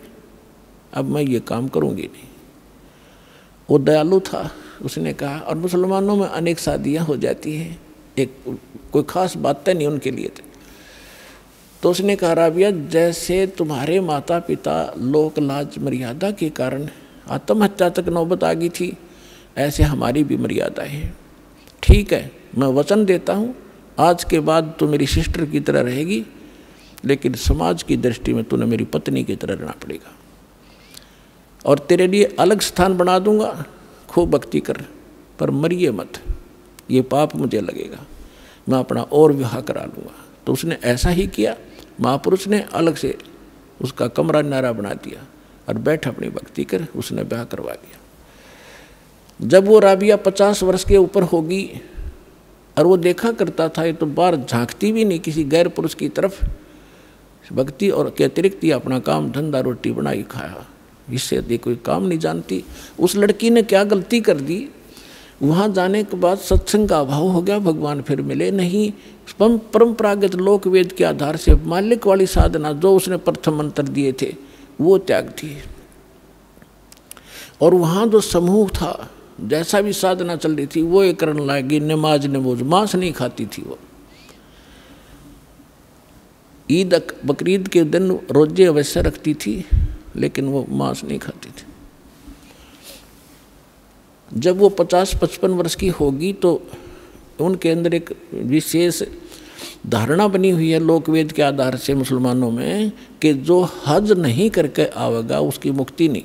Speaker 2: अब मैं ये काम करूँगी नहीं। वो दयालु था, उसने कहा, और मुसलमानों में अनेक शादियाँ हो जाती हैं, एक कोई ख़ास बातें नहीं उनके लिए थे। तो उसने कहा, राबिया जैसे तुम्हारे माता पिता लोक लाज मर्यादा के कारण आत्महत्या तक नौबत आ गई थी, ऐसे हमारी भी मर्यादा है। ठीक है, मैं वचन देता हूँ आज के बाद तू मेरी सिस्टर की तरह रहेगी, लेकिन समाज की दृष्टि में तूने मेरी पत्नी की तरह रहना पड़ेगा, और तेरे लिए अलग स्थान बना दूंगा, खूब भक्ति कर, पर मरिए मत, ये पाप मुझे लगेगा, मैं अपना और विवाह करा लूँगा। तो उसने ऐसा ही किया। महापुरुष ने अलग से उसका कमरा न्यारा बना दिया और बैठ अपनी भक्ति कर, उसने ब्याह करवा दिया। जब वो राबिया 50 वर्ष के ऊपर होगी और वो देखा करता था, ये तो बाहर झांकती भी नहीं किसी गैर पुरुष की तरफ, भक्ति और के अतिरिक्त ही अपना काम धंधा रोटी बनाई खाया, इससे अधिक कोई काम नहीं जानती। उस लड़की ने क्या गलती कर दी, वहाँ जाने के बाद सत्संग का अभाव हो गया, भगवान फिर मिले नहीं। परंपरागत लोक वेद के आधार से मालिक वाली साधना जो उसने प्रथम मंत्र दिए थे वो त्याग दिए, और वहाँ जो समूह था, जैसा भी साधना चल रही थी वो ये करने लगी, नमाज नमोज, मांस नहीं खाती थी वो। ईद बकरीद के दिन रोजे अवश्य रखती थी, लेकिन वो मांस नहीं खाती थी। जब वो 50-55 वर्ष की होगी तो उनके अंदर एक विशेष धारणा बनी हुई है लोकवेद के आधार से मुसलमानों में, कि जो हज नहीं करके आवेगा उसकी मुक्ति नहीं।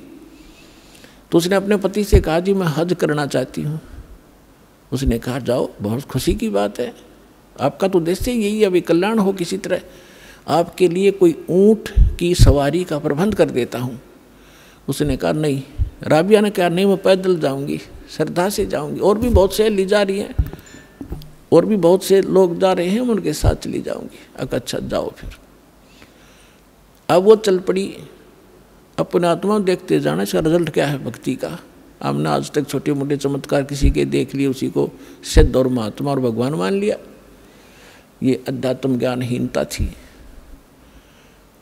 Speaker 2: तो उसने अपने पति से कहा, जी मैं हज करना चाहती हूँ। उसने कहा, जाओ, बहुत खुशी की बात है, आपका तो उद्देश्य यही है, अभी कल्याण हो किसी तरह, आपके लिए कोई ऊँट की सवारी का प्रबंध कर देता हूँ। उसने कहा नहीं। राबिया ने कहा, नहीं मैं पैदल जाऊँगी, श्रद्धा से जाऊँगी, और भी बहुत से ली जा रही हैं, और भी बहुत से लोग जा रहे हैं, मैं उनके साथ चली जाऊँगी। अच्छा जाओ फिर। अब वो चल पड़ी, अपने आत्मा देखते जाना, इसका रिजल्ट क्या है भक्ति का। हमने आज तक छोटे मोटे चमत्कार किसी के देख लिए, उसी को सिद्ध और महात्मा और भगवान मान लिया, ये अध्यात्म ज्ञानहीनता थी।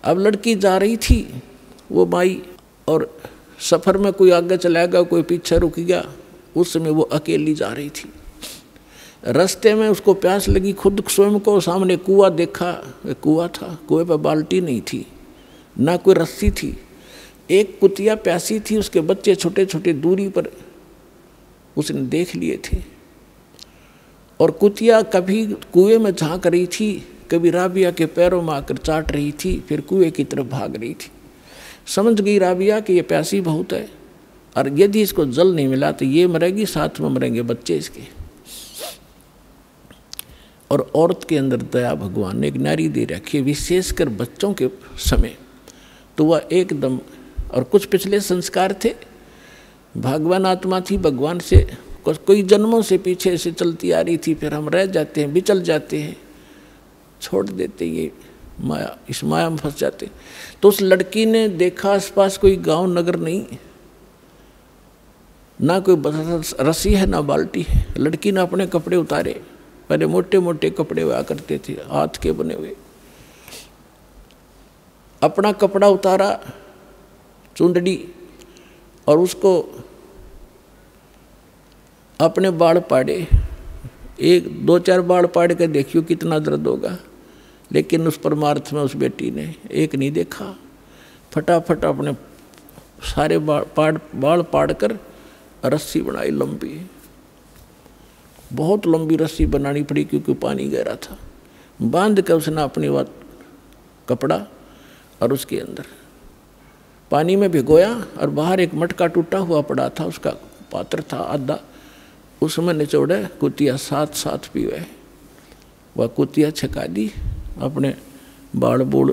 Speaker 2: अब लड़की जा रही थी, वो माई, और सफ़र में कोई आगे चला गया, कोई पीछे रुक गया, उस समय वो अकेली जा रही थी। रास्ते में उसको प्यास लगी, खुद स्वयं को सामने कुआं देखा, कुआं था, कुएं पर बाल्टी नहीं थी, ना कोई रस्सी थी। एक कुतिया प्यासी थी, उसके बच्चे छोटे छोटे दूरी पर उसने देख लिए थे, और कुतिया कभी कुएं में झांक रही थी, कभी राबिया के पैरों में आकर चाट रही थी, फिर कुएं की तरफ भाग रही थी। समझ गई राबिया कि ये प्यासी बहुत है, और यदि इसको जल नहीं मिला तो ये मरेगी, साथ में मरेंगे बच्चे इसके। और औरत के अंदर दया भगवान ने एक नारी दे रखी है, विशेषकर बच्चों के समय, तो वह एकदम, और कुछ पिछले संस्कार थे, भगवान आत्मा थी, भगवान से कोई जन्मों से पीछे से चलती आ रही थी, फिर हम रह जाते हैं, बिचल जाते हैं, छोड़ देते, ये माया, इस माया में फंस जाते। तो उस लड़की ने देखा आसपास कोई गांव नगर नहीं, ना कोई रस्सी है ना बाल्टी है। लड़की ने अपने कपड़े उतारे, पहले मोटे मोटे कपड़े हुआ करते थे हाथ के बने हुए, अपना कपड़ा उतारा, चुंदड़ी, और उसको अपने बाल पाड़े, 1-2-4 बाल पाड़ के देखियो कितना दर्द होगा। लेकिन उस परमार्थ में उस बेटी ने एक नहीं देखा, फटाफट अपने सारे बाल पाड़ कर रस्सी बनाई, लंबी, बहुत लंबी रस्सी बनानी पड़ी क्योंकि पानी गहरा था। बांध कर उसने अपनी बात कपड़ा और उसके अंदर पानी में भिगोया, और बाहर एक मटका टूटा हुआ पड़ा था, उसका पात्र था आधा, उसमें निचोड़े कुतिया साथ पीवे। वह कुतिया छका दी, अपने बाड़ बूढ़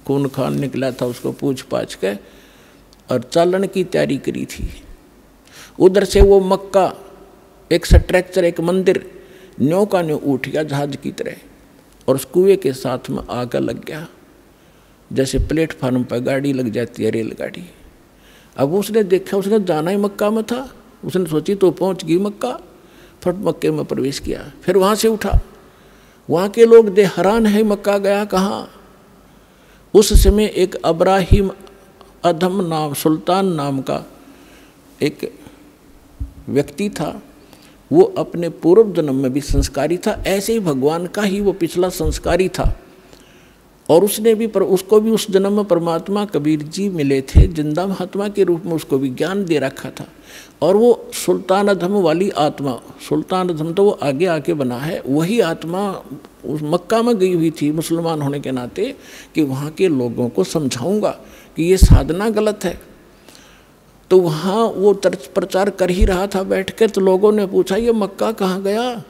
Speaker 2: खून खान निकला था उसको पूछ पाछ के, और चालन की तैयारी करी थी। उधर से वो मक्का, एक स्ट्रक्चर, एक मंदिर न्यों का न्यों उठ गया जहाज की तरह, और उस कुएं के साथ में आकर लग गया, जैसे प्लेटफार्म पर गाड़ी लग जाती है, रेलगाड़ी। अब उसने देखा, उसने जाना ही मक्का में था, उसने सोची तो पहुंच गई मक्का, फट मक्के में प्रवेश किया। फिर वहाँ से उठा, वहाँ के लोग दे हैरान है, मक्का गया कहाँ। उस समय एक अब्राहिम अधम नाम, सुल्तान नाम का एक व्यक्ति था, वो अपने पूर्व जन्म में भी संस्कारी था, ऐसे ही भगवान का ही वो पिछला संस्कारी था। और उसने भी उसको भी उस जन्म में परमात्मा कबीर जी मिले थे, जिंदा महात्मा के रूप में उसको भी ज्ञान दे रखा था। और वो सुल्तान अधम वाली आत्मा, सुल्तान अधम तो वो आगे आके बना है, वही आत्मा उस मक्का में गई हुई थी मुसलमान होने के नाते, कि वहाँ के लोगों को समझाऊंगा कि ये साधना गलत है। तो वहाँ वो प्रचार कर ही रहा था बैठकर, तो लोगों ने पूछा ये मक्का कहाँ गया।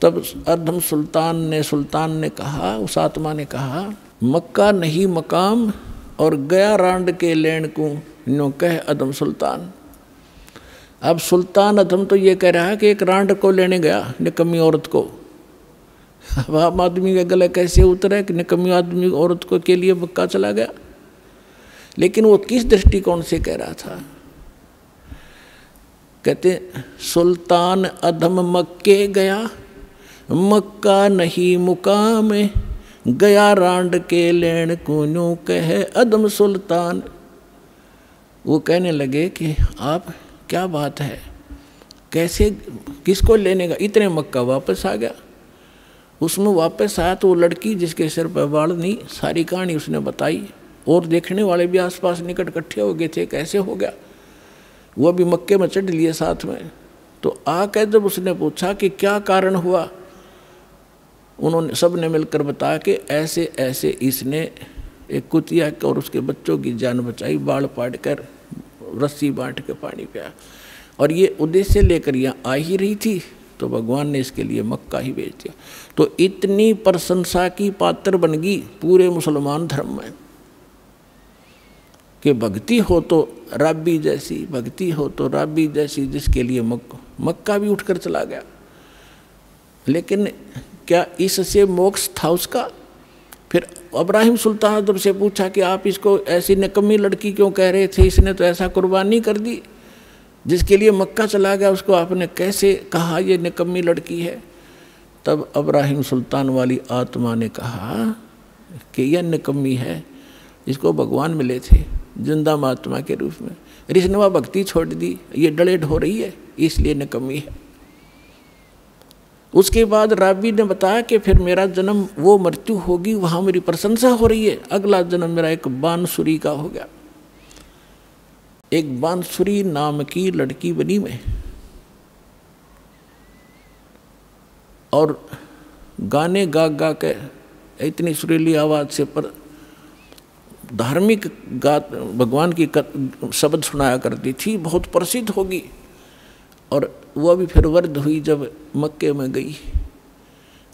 Speaker 2: तब अधम सुल्तान ने कहा, उस आत्मा ने कहा, मक्का नहीं मकाम और गया रांड के लेन को नो कह अधम सुल्तान। अब सुल्तान अधम तो ये कह रहा है कि एक रांड को लेने गया, निकम्मी औरत को। अब आम आदमी के गले कैसे उतरे कि निकम्मी आदमी औरत को के लिए मक्का चला गया। लेकिन वो किस दृष्टिकोण से कह रहा था? कहते सुल्तान अधम मक्के गया, मक्का नहीं मुकाम, गया रांड के लेन कुनू कहे अदम सुल्तान। वो कहने लगे कि आप क्या बात है, कैसे किसको लेने का? इतने मक्का वापस आ गया। उसमें वापस आया तो वो लड़की जिसके सिर पर बाल नहीं, सारी कहानी उसने बताई। और देखने वाले भी आसपास निकट इकट्ठे हो गए थे, कैसे हो गया? वो भी मक्के में चढ़ लिए साथ में। तो आकर जब उसने पूछा कि क्या कारण हुआ, उन्होंने सब ने मिलकर बताया कि ऐसे ऐसे इसने एक कुतिया और उसके बच्चों की जान बचाई, बाल पाट कर रस्सी बांट के पानी पिया। और ये उद्देश्य लेकर यहाँ आ ही रही थी, तो भगवान ने इसके लिए मक्का ही भेज दिया। तो इतनी प्रशंसा की पात्र बन गई पूरे मुसलमान धर्म में कि भक्ति हो तो राबी जैसी, भक्ति हो तो राबी जैसी, जिसके लिए मक्का भी उठकर चला गया। लेकिन क्या इससे मोक्ष था उसका? फिर इब्राहिम सुल्तान अदब से पूछा कि आप इसको ऐसी निकम्मी लड़की क्यों कह रहे थे, इसने तो ऐसा कुर्बानी कर दी, जिसके लिए मक्का चला गया, उसको आपने कैसे कहा ये निकम्मी लड़की है? तब इब्राहिम सुल्तान वाली आत्मा ने कहा कि यह निकम्मी है, इसको भगवान मिले थे जिंदा महात्मा के रूप में, इसने वह भक्ति छोड़ दी, ये डलेड हो रही है, इसलिए निकम्मी है। उसके बाद राबी ने बताया कि फिर मेरा जन्म वो मृत्यु होगी, वहाँ मेरी प्रशंसा हो रही है, अगला जन्म मेरा एक बांसुरी का हो गया। एक बांसुरी नाम की लड़की बनी मैं, और गाने गा गा के इतनी सुरीली आवाज़ से पर धार्मिक भगवान की शब्द सुनाया करती थी, बहुत प्रसिद्ध होगी। और वह भी फिर वृद्ध हुई जब मक्के में गई।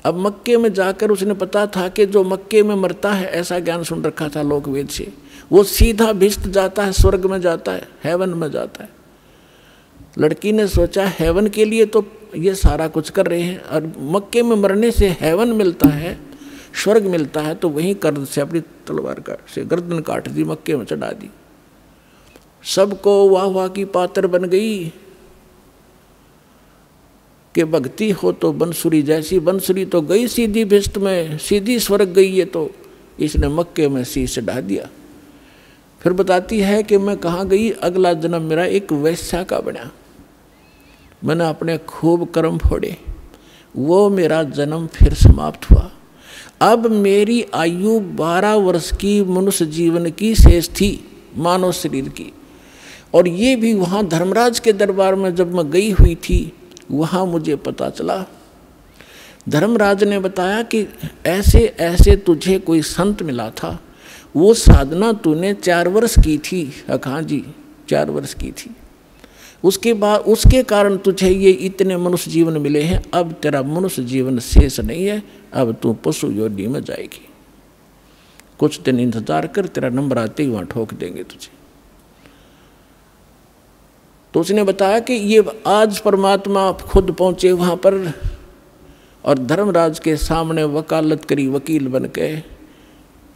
Speaker 2: अब मक्के में जाकर उसने पता था कि जो मक्के में मरता है, ऐसा ज्ञान सुन रखा था लोक वेद से, वो सीधा भिष्ट जाता है, स्वर्ग में जाता है, हेवन में जाता है। लड़की ने सोचा हेवन के लिए तो ये सारा कुछ कर रहे हैं, और मक्के में मरने से हेवन मिलता है, स्वर्ग मिलता है, तो वहीं कर्द से अपनी तलवार से गर्दन काट दी, मक्के में चढ़ा दी। सबको वाह वाह की पात्र बन गई कि भक्ति हो तो बंसुरी जैसी, बंसुरी तो गई सीधी भिष्ट में, सीधी स्वर्ग गई है, तो इसने मक्के में शीश चढ़ा दिया। फिर बताती है कि मैं कहाँ गई, अगला जन्म मेरा एक वैश्या का बना, मैंने अपने खूब कर्म फोड़े, वो मेरा जन्म फिर समाप्त हुआ। अब मेरी आयु 12 वर्ष की मनुष्य जीवन की शेष थी, मानव शरीर की। और ये भी वहाँ धर्मराज के दरबार में जब मैं गई हुई थी, वहाँ मुझे पता चला, धर्मराज ने बताया कि ऐसे ऐसे तुझे कोई संत मिला था, वो साधना तूने 4 वर्ष की थी। हाँ जी, 4 वर्ष की थी। उसके बाद उसके कारण तुझे ये इतने मनुष्य जीवन मिले हैं। अब तेरा मनुष्य जीवन शेष नहीं है, अब तू पशु योनि में जाएगी। कुछ दिन इंतजार कर, तेरा नंबर आते ही वहाँ ठोक देंगे तुझे। तो उसने बताया कि ये आज परमात्मा खुद पहुँचे वहाँ पर, और धर्मराज के सामने वकालत करी वकील बन के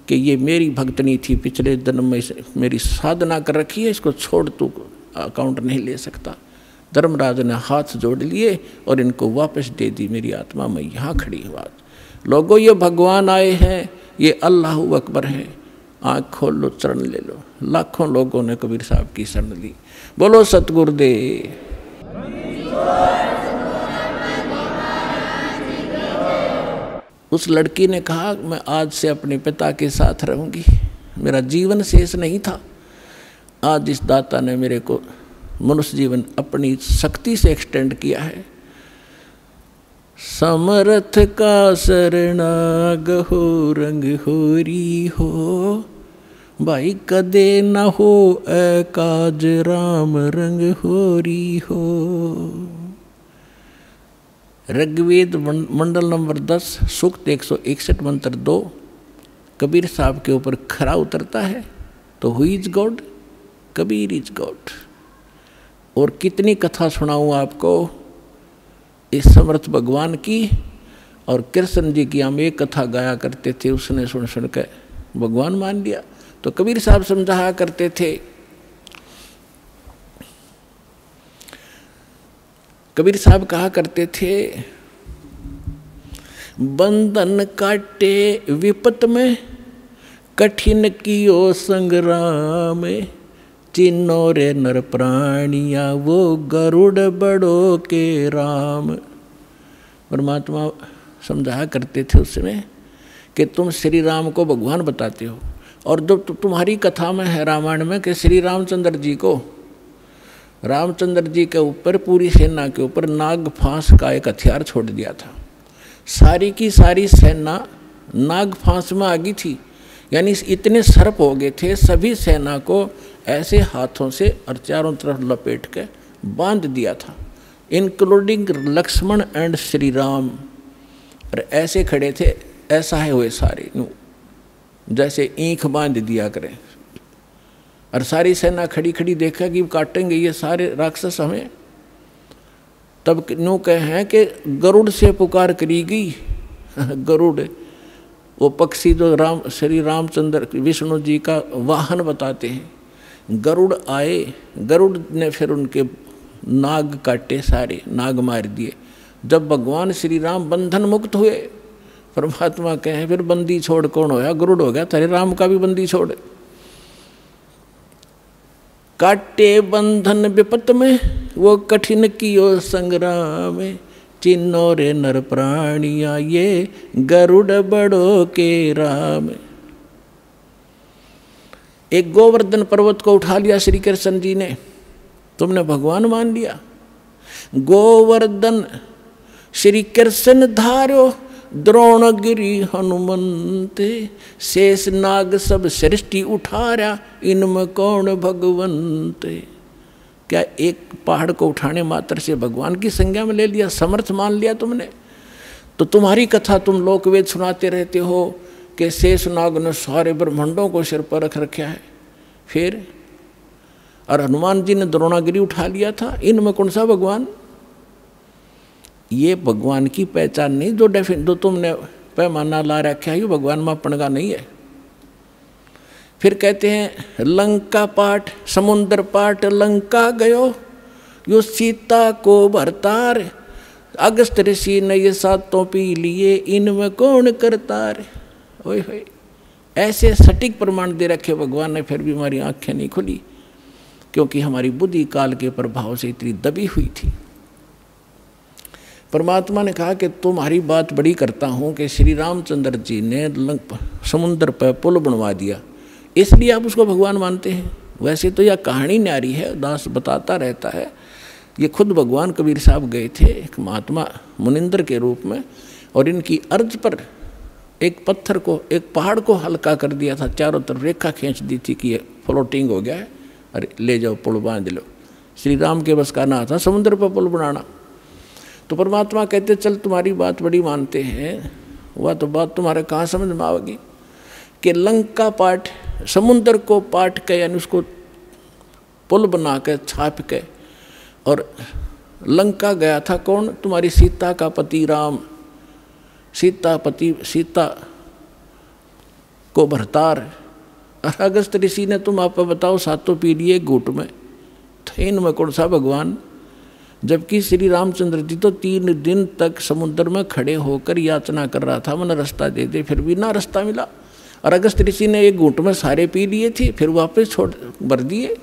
Speaker 2: कि ये मेरी भक्तनी थी, पिछले जन्म में मेरी साधना कर रखी है, इसको छोड़ तू अकाउंट नहीं ले सकता। धर्मराज ने हाथ जोड़ लिए और इनको वापस दे दी मेरी आत्मा। मैं यहाँ खड़ी हूँ। आज लोगों, ये भगवान आए हैं, ये अल्लाह अकबर है, आँख खोल लो, शरण ले लो। लाखों लोगों ने कबीर साहब की शरण ली। बोलो सतगुरुदेव। उस लड़की ने कहा मैं आज से अपने पिता के साथ रहूंगी, मेरा जीवन शेष नहीं था। आज इस दाता ने मेरे को मनुष्य जीवन अपनी शक्ति से एक्सटेंड किया है। समर्थ का शरणाग हो रंग होरी हो, भाई कदे न हो एकाज राम रंग होरी हो। ऋग्वेद मंडल नंबर 10 सूक्त 161 मंत्र 2 कबीर साहब के ऊपर खरा उतरता है। तो who is God? Kabir is God. और कितनी कथा सुनाऊं आपको इस समर्थ भगवान की। और कृष्ण जी की हम एक कथा गाया करते थे, उसने सुन सुन के भगवान मान लिया। तो कबीर साहब समझाया करते थे, कबीर साहब कहा करते थे, बंधन काटे विपत में, कठिन कियो संग्राम, चिन्नो रे नर प्राणिया वो गरुड़ बड़ो के राम। परमात्मा समझाया करते थे उस समय कि तुम श्री राम को भगवान बताते हो, और जब तुम्हारी कथा में है रामायण में कि श्री रामचंद्र जी को, रामचंद्र जी के ऊपर पूरी सेना के ऊपर नाग फांस का एक हथियार छोड़ दिया था। सारी की सारी सेना नाग फांस में आ गई थी, यानी इतने सर्प हो गए थे, सभी सेना को ऐसे हाथों से और चारों तरफ लपेट के बांध दिया था, इंक्लूडिंग लक्ष्मण एंड श्री राम। और ऐसे खड़े थे, ऐसा है हुए सारे जैसे ईंख बांध दिया करें। और सारी सेना खड़ी खड़ी देखा कि काटेंगे ये सारे राक्षस हमें। तब नो कहे हैं कि गरुड़ से पुकार करी गई। गरुड़ वो पक्षी जो श्री रामचंद्र विष्णु जी का वाहन बताते हैं। गरुड़ आए, गरुड़ ने फिर उनके नाग काटे, सारे नाग मार दिए। जब भगवान श्री राम बंधन मुक्त हुए, परमात्मा कहे फिर बंदी छोड़ कौन होया? गरुड़ हो गया, तेरे राम का भी बंदी छोड़। काटे बंधन विपत में, वो कठिन कियो संग्राम, चिन्नो रे नर प्राणिया ये गरुड़ बड़ो के राम। एक गोवर्धन पर्वत को उठा लिया श्री कृष्ण जी ने, तुमने भगवान मान लिया। गोवर्धन श्री कृष्ण धारो, द्रोणगिरी हनुमंते, शेष नाग सब सृष्टि उठारा, इनमें कौन भगवंत। क्या एक पहाड़ को उठाने मात्र से भगवान की संज्ञा में ले लिया, समर्थ मान लिया तुमने? तो तुम्हारी कथा तुम लोकवेद सुनाते रहते हो कि शेष नाग ने सारे ब्रह्मांडों को सिर पर रख रखा है। फिर और हनुमान जी ने द्रोणागिरी उठा लिया था, इनमें कौन सा भगवान? ये भगवान की पहचान नहीं, जो तुमने पैमाना ला रखा है, ये भगवान मापन का नहीं है। फिर कहते हैं लंका पाठ, समुद्र पाठ लंका गयो, यो सीता को भरतार, अगस्त ऋषि ने ये सातों पी लिए, इनमें कौन करतार। ओए होए, ऐसे सटीक प्रमाण दे रखे भगवान ने, फिर भी हमारी आंखें नहीं खुली, क्योंकि हमारी बुद्धि काल के प्रभाव से इतनी दबी हुई थी। परमात्मा ने कहा कि तुम्हारी बात बड़ी करता हूँ कि श्री रामचंद्र जी ने समुद्र पर पुल बनवा दिया, इसलिए आप उसको भगवान मानते हैं। वैसे तो यह कहानी न्यारी है, दास बताता रहता है। ये खुद भगवान कबीर साहब गए थे एक महात्मा मुनिंदर के रूप में, और इनकी अर्ज पर एक पत्थर को, एक पहाड़ को हल्का कर दिया था, चारों तरफ रेखा खींच दी थी कि ये फ्लोटिंग हो गया है, अरे ले जाओ पुल बांध लो। श्री राम के बस का ना था समुद्र पर पुल बनाना। तो परमात्मा कहते चल तुम्हारी बात बड़ी मानते हैं, वह तो बात तुम्हारे कहाँ समझ में आवेगी कि लंका पाठ, समुद्र को पाट के यानी उसको पुल बना के छाप के, और लंका गया था कौन? तुम्हारी सीता का पति राम, सीता को भरतार। अगस्त ऋषि ने तुम आप बताओ सातों पी लिए घूट में, थे इनमें कौन सा भगवान? जबकि श्री रामचंद्र जी तो 3 दिन तक समुद्र में खड़े होकर याचना कर रहा था, मन रास्ता दे दे, फिर भी ना रास्ता मिला। और अगस्त ऋषि ने एक घूंट में सारे पी लिए थे, फिर वापस छोड़ भर दिए।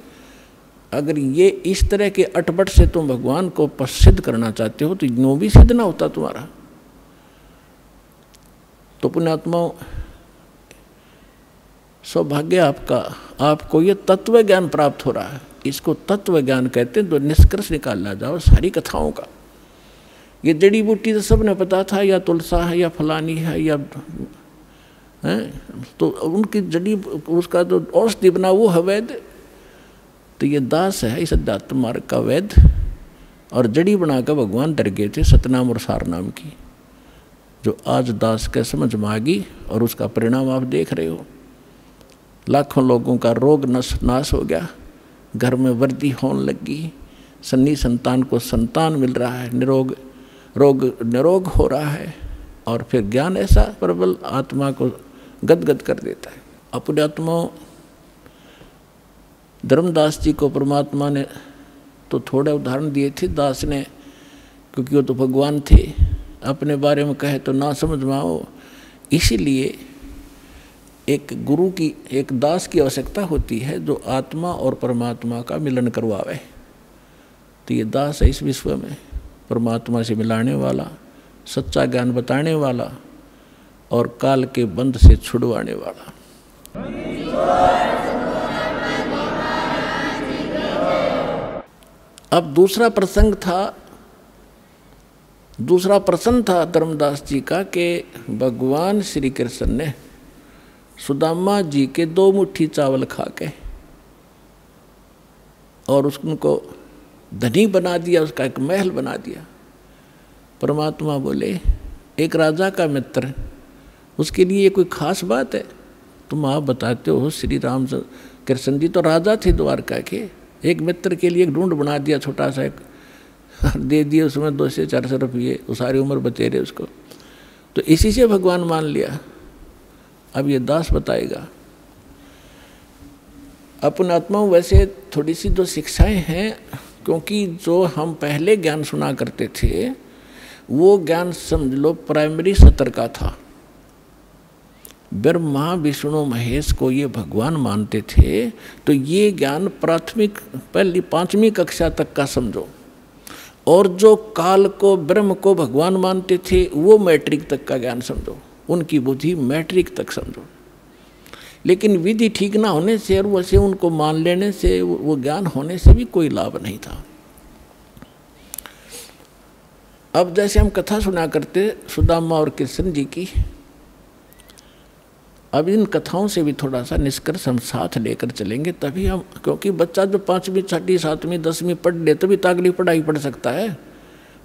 Speaker 2: अगर ये इस तरह के अटपट से तुम भगवान को सिद्ध करना चाहते हो तो नो भी सिद्ध ना होता तुम्हारा। तो पुण्यात्माओं, सौभाग्य आपका, आपको ये तत्व ज्ञान प्राप्त हो रहा है। इसको तत्व ज्ञान कहते हैं। तो निष्कर्ष निकालना जाओ सारी कथाओं का। ये जड़ी बूटी तो सबने पता था, या तुलसा है या फलानी है या है, तो उनकी जड़ी उसका तो औषधि बना वो है वैद्य। तो ये दास है इस अध्यात्म मार्ग का वैद्य, और जड़ी बनाकर भगवान डर गए थे सतनाम और सारनाम की, जो आज दास के समझ में आ गई। और उसका परिणाम आप देख रहे हो। लाखों लोगों का रोग नाश हो गया, घर में वृद्धि होने लगी, सन्नी संतान को संतान मिल रहा है, निरोग हो रहा है। और फिर ज्ञान ऐसा प्रबल आत्मा को गदगद कर देता है। अपने आत्माओं, धर्मदास जी को परमात्मा ने तो थोड़े उदाहरण दिए थे दास ने, क्योंकि वो तो भगवान थे, अपने बारे में कहे तो ना समझ में आओ। इसीलिए एक गुरु की, एक दास की आवश्यकता होती है जो आत्मा और परमात्मा का मिलन करवावे। तो ये दास है इस विश्व में परमात्मा से मिलाने वाला, सच्चा ज्ञान बताने वाला और काल के बंध से छुड़वाने वाला। अब दूसरा प्रसंग था धर्मदास जी का कि भगवान श्री कृष्ण ने सुदामा जी के 2 मुट्ठी चावल खा के और उसको धनी बना दिया, उसका एक महल बना दिया। परमात्मा बोले, एक राजा का मित्र, उसके लिए कोई खास बात है? तुम आप बताते हो श्री राम कृष्ण जी तो राजा थे द्वारका के, एक मित्र के लिए एक ढूंढ बना दिया छोटा सा, एक दे दिए उसमें 200-400 रुपये, वो सारी उम्र बतेरे उसको। तो इसी से भगवान मान लिया। अब ये दास बताएगा। अपने आत्माओं, वैसे थोड़ी सी जो शिक्षाएं हैं, क्योंकि जो हम पहले ज्ञान सुना करते थे वो ज्ञान समझ लो प्राइमरी स्तर का था। ब्रह्मा विष्णु महेश को ये भगवान मानते थे, तो ये ज्ञान प्राथमिक पहली 5वीं कक्षा तक का समझो। और जो काल को ब्रह्म को भगवान मानते थे वो मैट्रिक तक का ज्ञान समझो, उनकी बुद्धि मैट्रिक तक समझो। लेकिन विधि ठीक ना होने से और वैसे उनको मान लेने से, वो ज्ञान होने से भी कोई लाभ नहीं था। अब जैसे हम कथा सुना करते सुदामा और कृष्ण जी की, अब इन कथाओं से भी थोड़ा सा निष्कर्ष हम साथ लेकर चलेंगे, तभी हम, क्योंकि बच्चा जो 5वीं 6वीं 7वीं 10वीं पढ़ ले तभी तो अगली पढ़ाई पढ़ सकता है,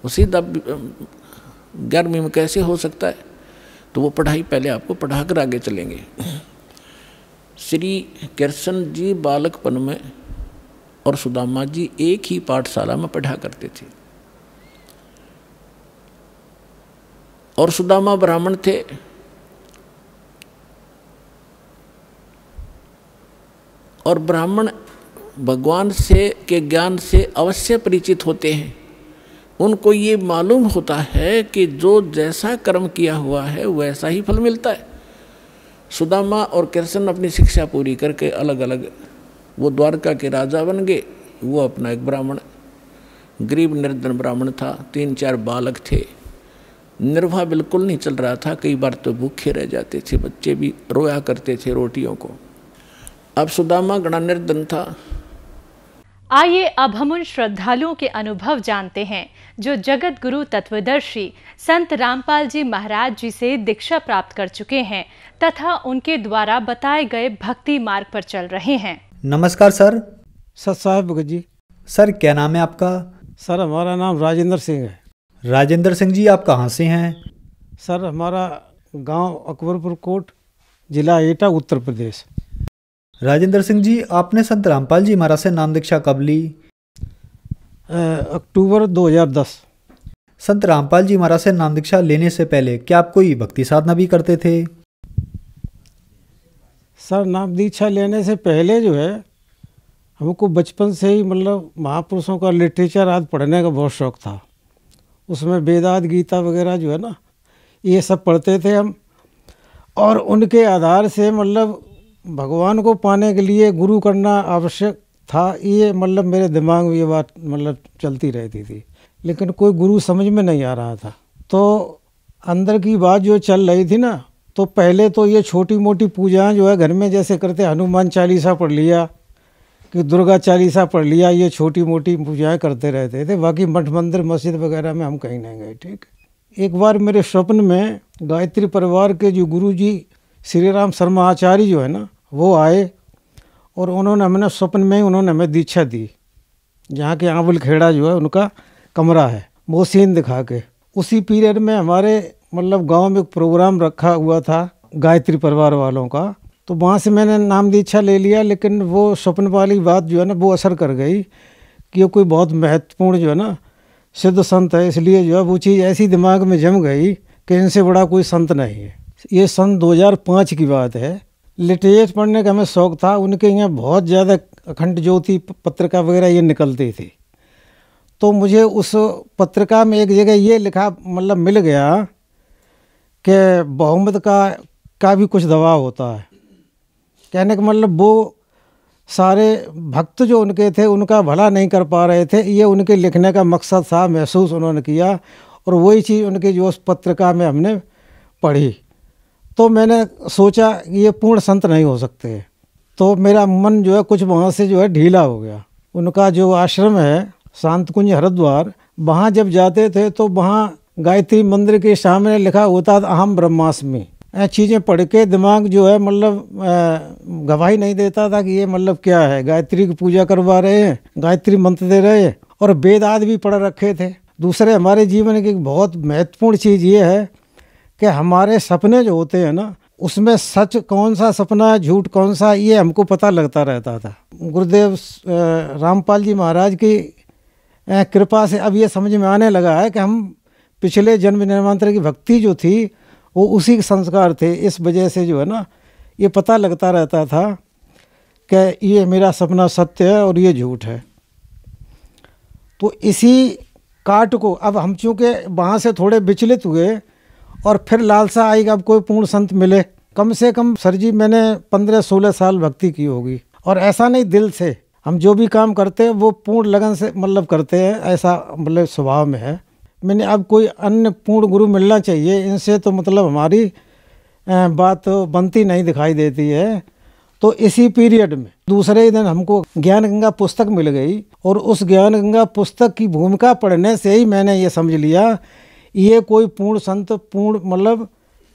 Speaker 2: वो सीधा 11वीं में कैसे हो सकता है? तो वो पढ़ाई पहले आपको पढ़ा कर आगे चलेंगे। श्री कृष्ण जी बालकपन में और सुदामा जी एक ही पाठशाला में पढ़ा करते थे। और सुदामा ब्राह्मण थे, और ब्राह्मण भगवान से के ज्ञान से अवश्य परिचित होते हैं। उनको ये मालूम होता है कि जो जैसा कर्म किया हुआ है वैसा ही फल मिलता है। सुदामा और कृष्ण अपनी शिक्षा पूरी करके अलग अलग, वो द्वारका के राजा बन गए, वो अपना एक ब्राह्मण, गरीब निर्धन ब्राह्मण था, 3-4 बालक थे, निर्वाह बिल्कुल नहीं चल रहा था, कई बार तो भूखे रह जाते थे, बच्चे भी रोया करते थे रोटियों को। अब सुदामा गणा निर्धन था।
Speaker 3: आइए अब हम उन श्रद्धालुओं के अनुभव जानते हैं जो जगत गुरु तत्वदर्शी संत रामपाल जी महाराज जी से दीक्षा प्राप्त कर चुके हैं तथा उनके द्वारा बताए गए भक्ति मार्ग पर चल रहे हैं।
Speaker 4: नमस्कार सर।
Speaker 5: सत साहब भगत जी।
Speaker 4: सर क्या नाम है आपका?
Speaker 5: सर हमारा नाम राजेंद्र सिंह है।
Speaker 4: राजेंद्र सिंह जी, आप कहाँ से हैं?
Speaker 5: सर हमारा गांव अकबरपुर कोट, जिला एटा, उत्तर प्रदेश।
Speaker 4: राजेंद्र सिंह जी, आपने संत रामपाल जी महाराज से नाम दीक्षा कब ली?
Speaker 5: अक्टूबर 2010।
Speaker 4: संत रामपाल जी महाराज से नाम दीक्षा लेने से पहले क्या आप कोई भक्ति साधना भी करते थे?
Speaker 5: सर नाम दीक्षा लेने से पहले जो है हमको बचपन से ही मतलब महापुरुषों का लिटरेचर आदि पढ़ने का बहुत शौक़ था। उसमें वेदांत गीता वगैरह जो है ना, ये सब पढ़ते थे हम। और उनके आधार से मतलब भगवान को पाने के लिए गुरु करना आवश्यक था। ये मतलब मेरे दिमाग में ये बात मतलब चलती रहती थी, लेकिन कोई गुरु समझ में नहीं आ रहा था। तो अंदर की बात जो चल रही थी ना, तो पहले तो ये छोटी मोटी पूजाएं जो है घर में जैसे करते, हनुमान चालीसा पढ़ लिया कि दुर्गा चालीसा पढ़ लिया, ये छोटी मोटी पूजाएं करते रहते थे। बाकी मठ मंदिर मस्जिद वगैरह में हम कहीं नहीं गए। ठीक, एक बार मेरे स्वप्न में गायत्री परिवार के जो गुरु जी श्री राम शर्मा आचार्य जो है ना, वो आए और उन्होंने हमें स्वप्न में उन्होंने हमें दीक्षा दी। जहाँ के आंवल खेड़ा जो है उनका कमरा है, वो सीन दिखा के। उसी पीरियड में हमारे मतलब गांव में एक प्रोग्राम रखा हुआ था गायत्री परिवार वालों का, तो वहाँ से मैंने नाम दीक्षा ले लिया। लेकिन वो स्वप्न वाली बात जो है ना, वो असर कर गई कि ये कोई बहुत महत्वपूर्ण जो है ना सिद्ध संत है, इसलिए जो है वो चीज़ ऐसी दिमाग में जम गई कि इनसे बड़ा कोई संत नहीं है। ये सन 2005 की बात है। लिटरेचर पढ़ने का हमें शौक़ था। उनके यहाँ बहुत ज़्यादा अखंड ज्योति पत्रिका वगैरह ये निकलती थी, तो मुझे उस पत्रिका में एक जगह ये लिखा मतलब मिल गया कि बहुमत का भी कुछ दबाव होता है। कहने का मतलब वो सारे भक्त जो उनके थे उनका भला नहीं कर पा रहे थे, ये उनके लिखने का मकसद था, महसूस उन्होंने किया। और वही चीज़ उनकी जो उस पत्रिका में हमने पढ़ी, तो मैंने सोचा कि ये पूर्ण संत नहीं हो सकते। तो मेरा मन जो है कुछ वहाँ से जो है ढीला हो गया। उनका जो आश्रम है शांत कुंज हरिद्वार, वहाँ जब जाते थे तो वहाँ गायत्री मंदिर के सामने लिखा होता था अहम ब्रह्मास्मि। चीज़ें पढ़ के दिमाग जो है मतलब गवाही नहीं देता था कि ये मतलब क्या है, गायत्री की पूजा करवा रहे हैं, गायत्री मंत्र दे रहे हैं, और वेद आदि भी पढ़ रखे थे। दूसरे हमारे जीवन की बहुत महत्वपूर्ण चीज़ ये है कि हमारे सपने जो होते हैं ना, उसमें सच कौन सा सपना है, झूठ कौन सा, ये हमको पता लगता रहता था। गुरुदेव रामपाल जी महाराज की कृपा से अब ये समझ में आने लगा है कि हम पिछले जन्म जन्मांतर की भक्ति जो थी वो उसी के संस्कार थे। इस वजह से जो है ना ये पता लगता रहता था कि ये मेरा सपना सत्य है और ये झूठ है। तो इसी काट को अब हम चूँकि वहाँ से थोड़े विचलित हुए और फिर लालसा आई कि अब कोई पूर्ण संत मिले। कम से कम सर जी मैंने 15-16 साल भक्ति की होगी, और ऐसा नहीं दिल से, हम जो भी काम करते हैं वो पूर्ण लगन से मतलब करते हैं, ऐसा मतलब स्वभाव में है। मैंने अब कोई अन्य पूर्ण गुरु मिलना चाहिए, इनसे तो मतलब हमारी बात बनती नहीं दिखाई देती है। तो इसी पीरियड में दूसरे ही दिन हमको ज्ञान गंगा पुस्तक मिल गई, और उस ज्ञान गंगा पुस्तक की भूमिका पढ़ने से ही मैंने ये समझ लिया ये कोई पूर्ण संत पूर्ण मतलब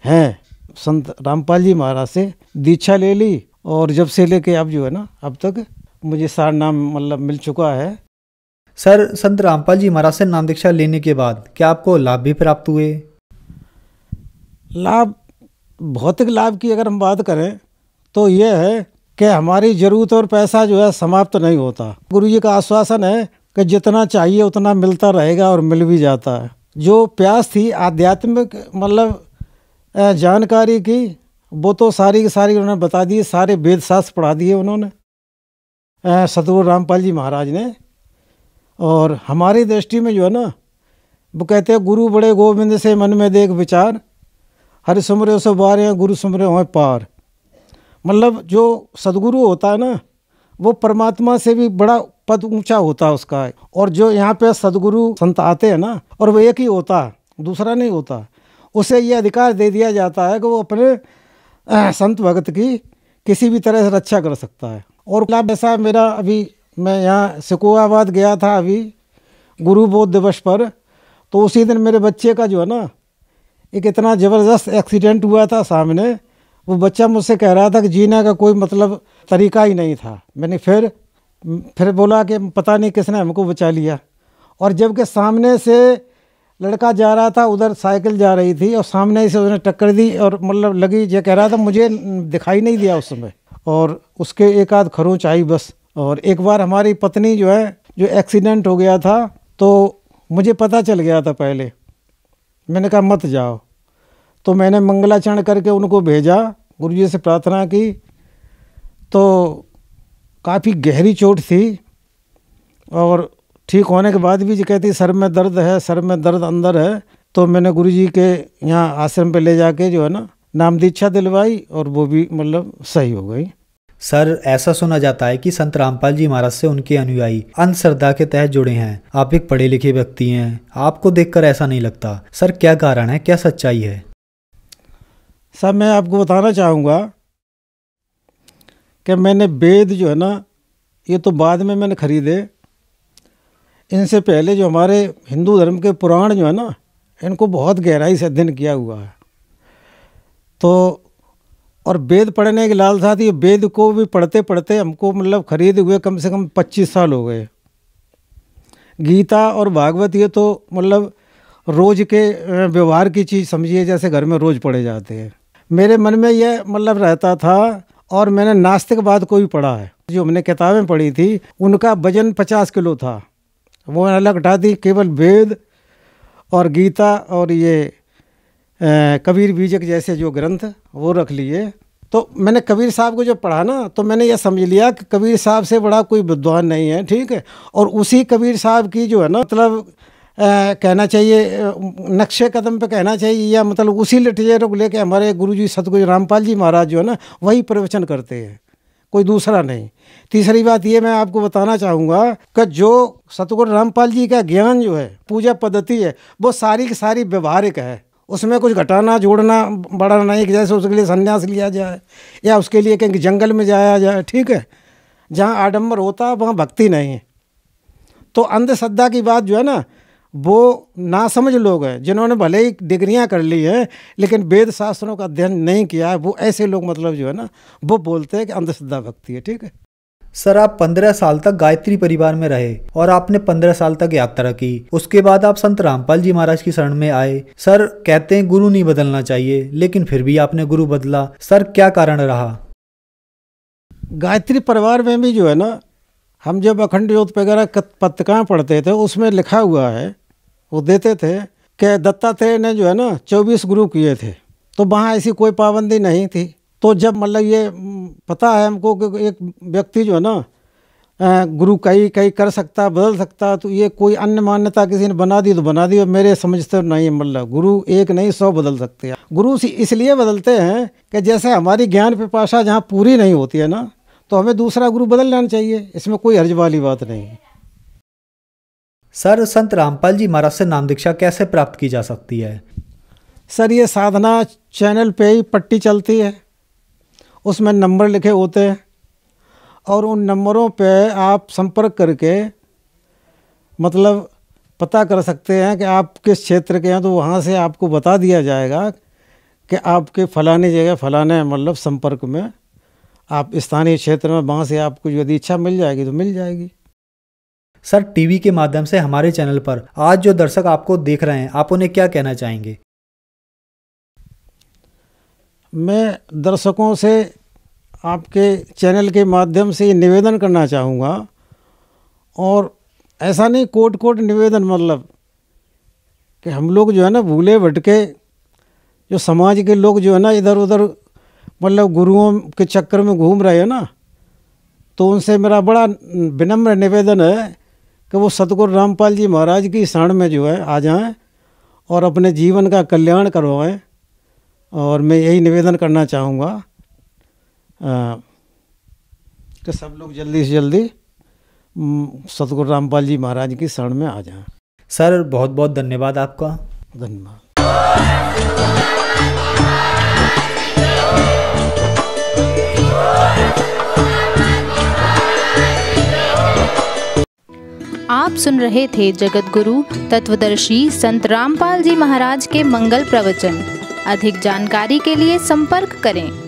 Speaker 5: हैं। संत रामपाल जी महाराज से दीक्षा ले ली, और जब से लेके अब जो है ना अब तक मुझे सारा नाम मतलब मिल चुका है।
Speaker 4: सर, संत रामपाल जी महाराज से नाम दीक्षा लेने के बाद क्या आपको लाभ भी प्राप्त हुए?
Speaker 5: लाभ, भौतिक लाभ की अगर हम बात करें तो ये है कि हमारी ज़रूरत और पैसा जो है समाप्त नहीं होता। गुरु जी का आश्वासन है कि जितना चाहिए उतना मिलता रहेगा, और मिल भी जाता है। जो प्यास थी आध्यात्मिक मतलब जानकारी की, वो तो सारी की सारी उन्होंने बता दी, सारे वेद शास्त्र पढ़ा दिए उन्होंने सतगुरु रामपाल जी महाराज ने। और हमारी दृष्टि में जो है ना, वो कहते हैं गुरु बड़े गोविंद से मन में देख विचार, हरि सुमरे सो बारे गुरु सुमरे हों पार। मतलब जो सदगुरु होता है ना, वो परमात्मा से भी बड़ा पद ऊंचा होता है उसका। और जो यहाँ पे सदगुरु संत आते हैं ना, और वो एक ही होता है, दूसरा नहीं होता, उसे ये अधिकार दे दिया जाता है कि वो अपने संत भगत की किसी भी तरह से रक्षा कर सकता है। और लाभ ऐसा मेरा, अभी मैं यहाँ सिकोहाबाद गया था अभी गुरु बोध दिवस पर, तो उसी दिन मेरे बच्चे का जो है ना एक इतना ज़बरदस्त एक्सीडेंट हुआ था सामने। वो बच्चा मुझसे कह रहा था कि जीने का कोई मतलब तरीका ही नहीं था। मैंने फिर बोला कि पता नहीं किसने हमको बचा लिया। और जबकि सामने से लड़का जा रहा था, उधर साइकिल जा रही थी, और सामने से उसने टक्कर दी, और मतलब लगी, ये कह रहा था मुझे दिखाई नहीं दिया उस समय, और उसके एक आध खरोंच आई बस। और एक बार हमारी पत्नी जो है, जो एक्सीडेंट हो गया था, तो मुझे पता चल गया था पहले। मैंने कहा मत जाओ, तो मैंने मंगलाचरण करके उनको भेजा, गुरुजी से प्रार्थना की। तो काफ़ी गहरी चोट थी, और ठीक होने के बाद भी जी कहती सर में दर्द है, सर में दर्द अंदर है। तो मैंने गुरुजी के यहाँ आश्रम पे ले जाके जो है ना नाम दीक्षा दिलवाई और वो भी मतलब सही हो गई।
Speaker 4: सर, ऐसा सुना जाता है कि संत रामपाल जी महाराज से उनके अनुयायी अंधश्रद्धा के तहत जुड़े हैं। आप एक पढ़े लिखे व्यक्ति हैं, आपको देखकर ऐसा नहीं लगता। सर, क्या कारण है, क्या सच्चाई है?
Speaker 5: सर, मैं आपको बताना चाहूँगा कि मैंने वेद जो है ना, ये तो बाद में मैंने खरीदे। इनसे पहले जो हमारे हिंदू धर्म के पुराण जो है ना, इनको बहुत गहराई से अध्ययन किया हुआ है। तो और वेद पढ़ने के लाल साथ ये वेद को भी पढ़ते पढ़ते हमको मतलब खरीदे हुए कम से कम 25 साल हो गए। गीता और भागवत ये तो मतलब रोज के व्यवहार की चीज़ समझिए, जैसे घर में रोज पढ़े जाते हैं। मेरे मन में यह मतलब रहता था, और मैंने नास्तिकवाद को भी पढ़ा है। जो हमने किताबें पढ़ी थी उनका वजन 50 किलो था, वो अलग हटा दी। केवल वेद और गीता और ये कबीर बीजक जैसे जो ग्रंथ वो रख लिए। तो मैंने कबीर साहब को जो पढ़ा ना, तो मैंने ये समझ लिया कि कबीर साहब से बड़ा कोई विद्वान नहीं है, ठीक है। और उसी कबीर साहब की जो है ना मतलब कहना चाहिए नक्शे कदम पे कहना चाहिए, या मतलब उसी लिटरेचर को लेके हमारे गुरुजी सतगुरु रामपाल जी महाराज जो है ना वही प्रवचन करते हैं, कोई दूसरा नहीं। तीसरी बात ये मैं आपको बताना चाहूँगा कि जो सतगुरु रामपाल जी का ज्ञान जो है, पूजा पद्धति है, वो सारी की सारी व्यवहारिक है। उसमें कुछ घटाना जोड़ना बढ़ाना नहीं, कि जैसे उसके लिए संन्यास लिया जाए या उसके लिए कहीं जंगल में जाया जाए, ठीक है। जहाँ आडंबर होता है वहाँ भक्ति नहीं है। तो अंधश्रद्धा की बात जो है ना, वो नासमझ लोग हैं जिन्होंने भले ही डिग्रियां कर ली हैं लेकिन वेद शास्त्रों का अध्ययन नहीं किया है, वो ऐसे लोग मतलब जो है ना वो बोलते हैं कि अंधश्रद्धा भक्ति है, ठीक है।
Speaker 4: सर, आप 15 साल तक गायत्री परिवार में रहे और आपने 15 साल तक यात्रा की। उसके बाद आप संत रामपाल जी महाराज की शरण में आए। सर, कहते हैं गुरु नहीं बदलना चाहिए, लेकिन फिर भी आपने गुरु बदला। सर, क्या कारण रहा?
Speaker 5: गायत्री परिवार में भी जो है ना, हम जब अखंड ज्योत वगैरह पत्रिकाएं पढ़ते थे उसमें लिखा हुआ है, वो देते थे कि दत्तात्रेय ने जो है ना 24 गुरु किए थे। तो वहाँ ऐसी कोई पाबंदी नहीं थी। तो जब मतलब ये पता है हमको कि एक व्यक्ति जो है ना गुरु कई कर सकता, बदल सकता, तो ये कोई अन्य मान्यता किसी ने बना दी तो बना दी। और मेरे समझते नहीं, मतलब गुरु एक नहीं 100 बदल सकते हैं। गुरु इसलिए बदलते हैं कि जैसे हमारी ज्ञान पिपासा जहाँ पूरी नहीं होती है ना, तो हमें दूसरा गुरु बदल लेना चाहिए, इसमें कोई हर्ज वाली बात नहीं है।
Speaker 4: सर, संत रामपाल जी महाराज से नाम दीक्षा कैसे प्राप्त की जा सकती है?
Speaker 5: सर, ये साधना चैनल पे ही पट्टी चलती है, उसमें नंबर लिखे होते हैं और उन नंबरों पे आप संपर्क करके मतलब पता कर सकते हैं कि आप किस क्षेत्र के हैं। तो वहाँ से आपको बता दिया जाएगा कि आपके फलानी जगह फलाने मतलब संपर्क में आप स्थानीय क्षेत्र में, वहाँ से आपको यदि इच्छा मिल जाएगी तो मिल जाएगी।
Speaker 4: सर, टीवी के माध्यम से हमारे चैनल पर आज जो दर्शक आपको देख रहे हैं, आप उन्हें क्या कहना चाहेंगे?
Speaker 5: मैं दर्शकों से आपके चैनल के माध्यम से ये निवेदन करना चाहूँगा, और ऐसा नहीं कोट निवेदन, मतलब कि हम लोग जो है ना भूले भटके जो समाज के लोग जो है ना इधर उधर मतलब गुरुओं के चक्कर में घूम रहे हैं ना, तो उनसे मेरा बड़ा विनम्र निवेदन है कि वो सतगुरु रामपाल जी महाराज की शरण में जो है आ जाएं और अपने जीवन का कल्याण करवाएं। और मैं यही निवेदन करना चाहूँगा कि सब लोग जल्दी से जल्दी सतगुरु रामपाल जी महाराज की शरण में आ जाएं।
Speaker 4: सर, बहुत बहुत धन्यवाद आपका।
Speaker 5: धन्यवाद।
Speaker 6: आप सुन रहे थे जगत गुरु तत्वदर्शी संत रामपाल जी महाराज के मंगल प्रवचन। अधिक जानकारी के लिए संपर्क करें।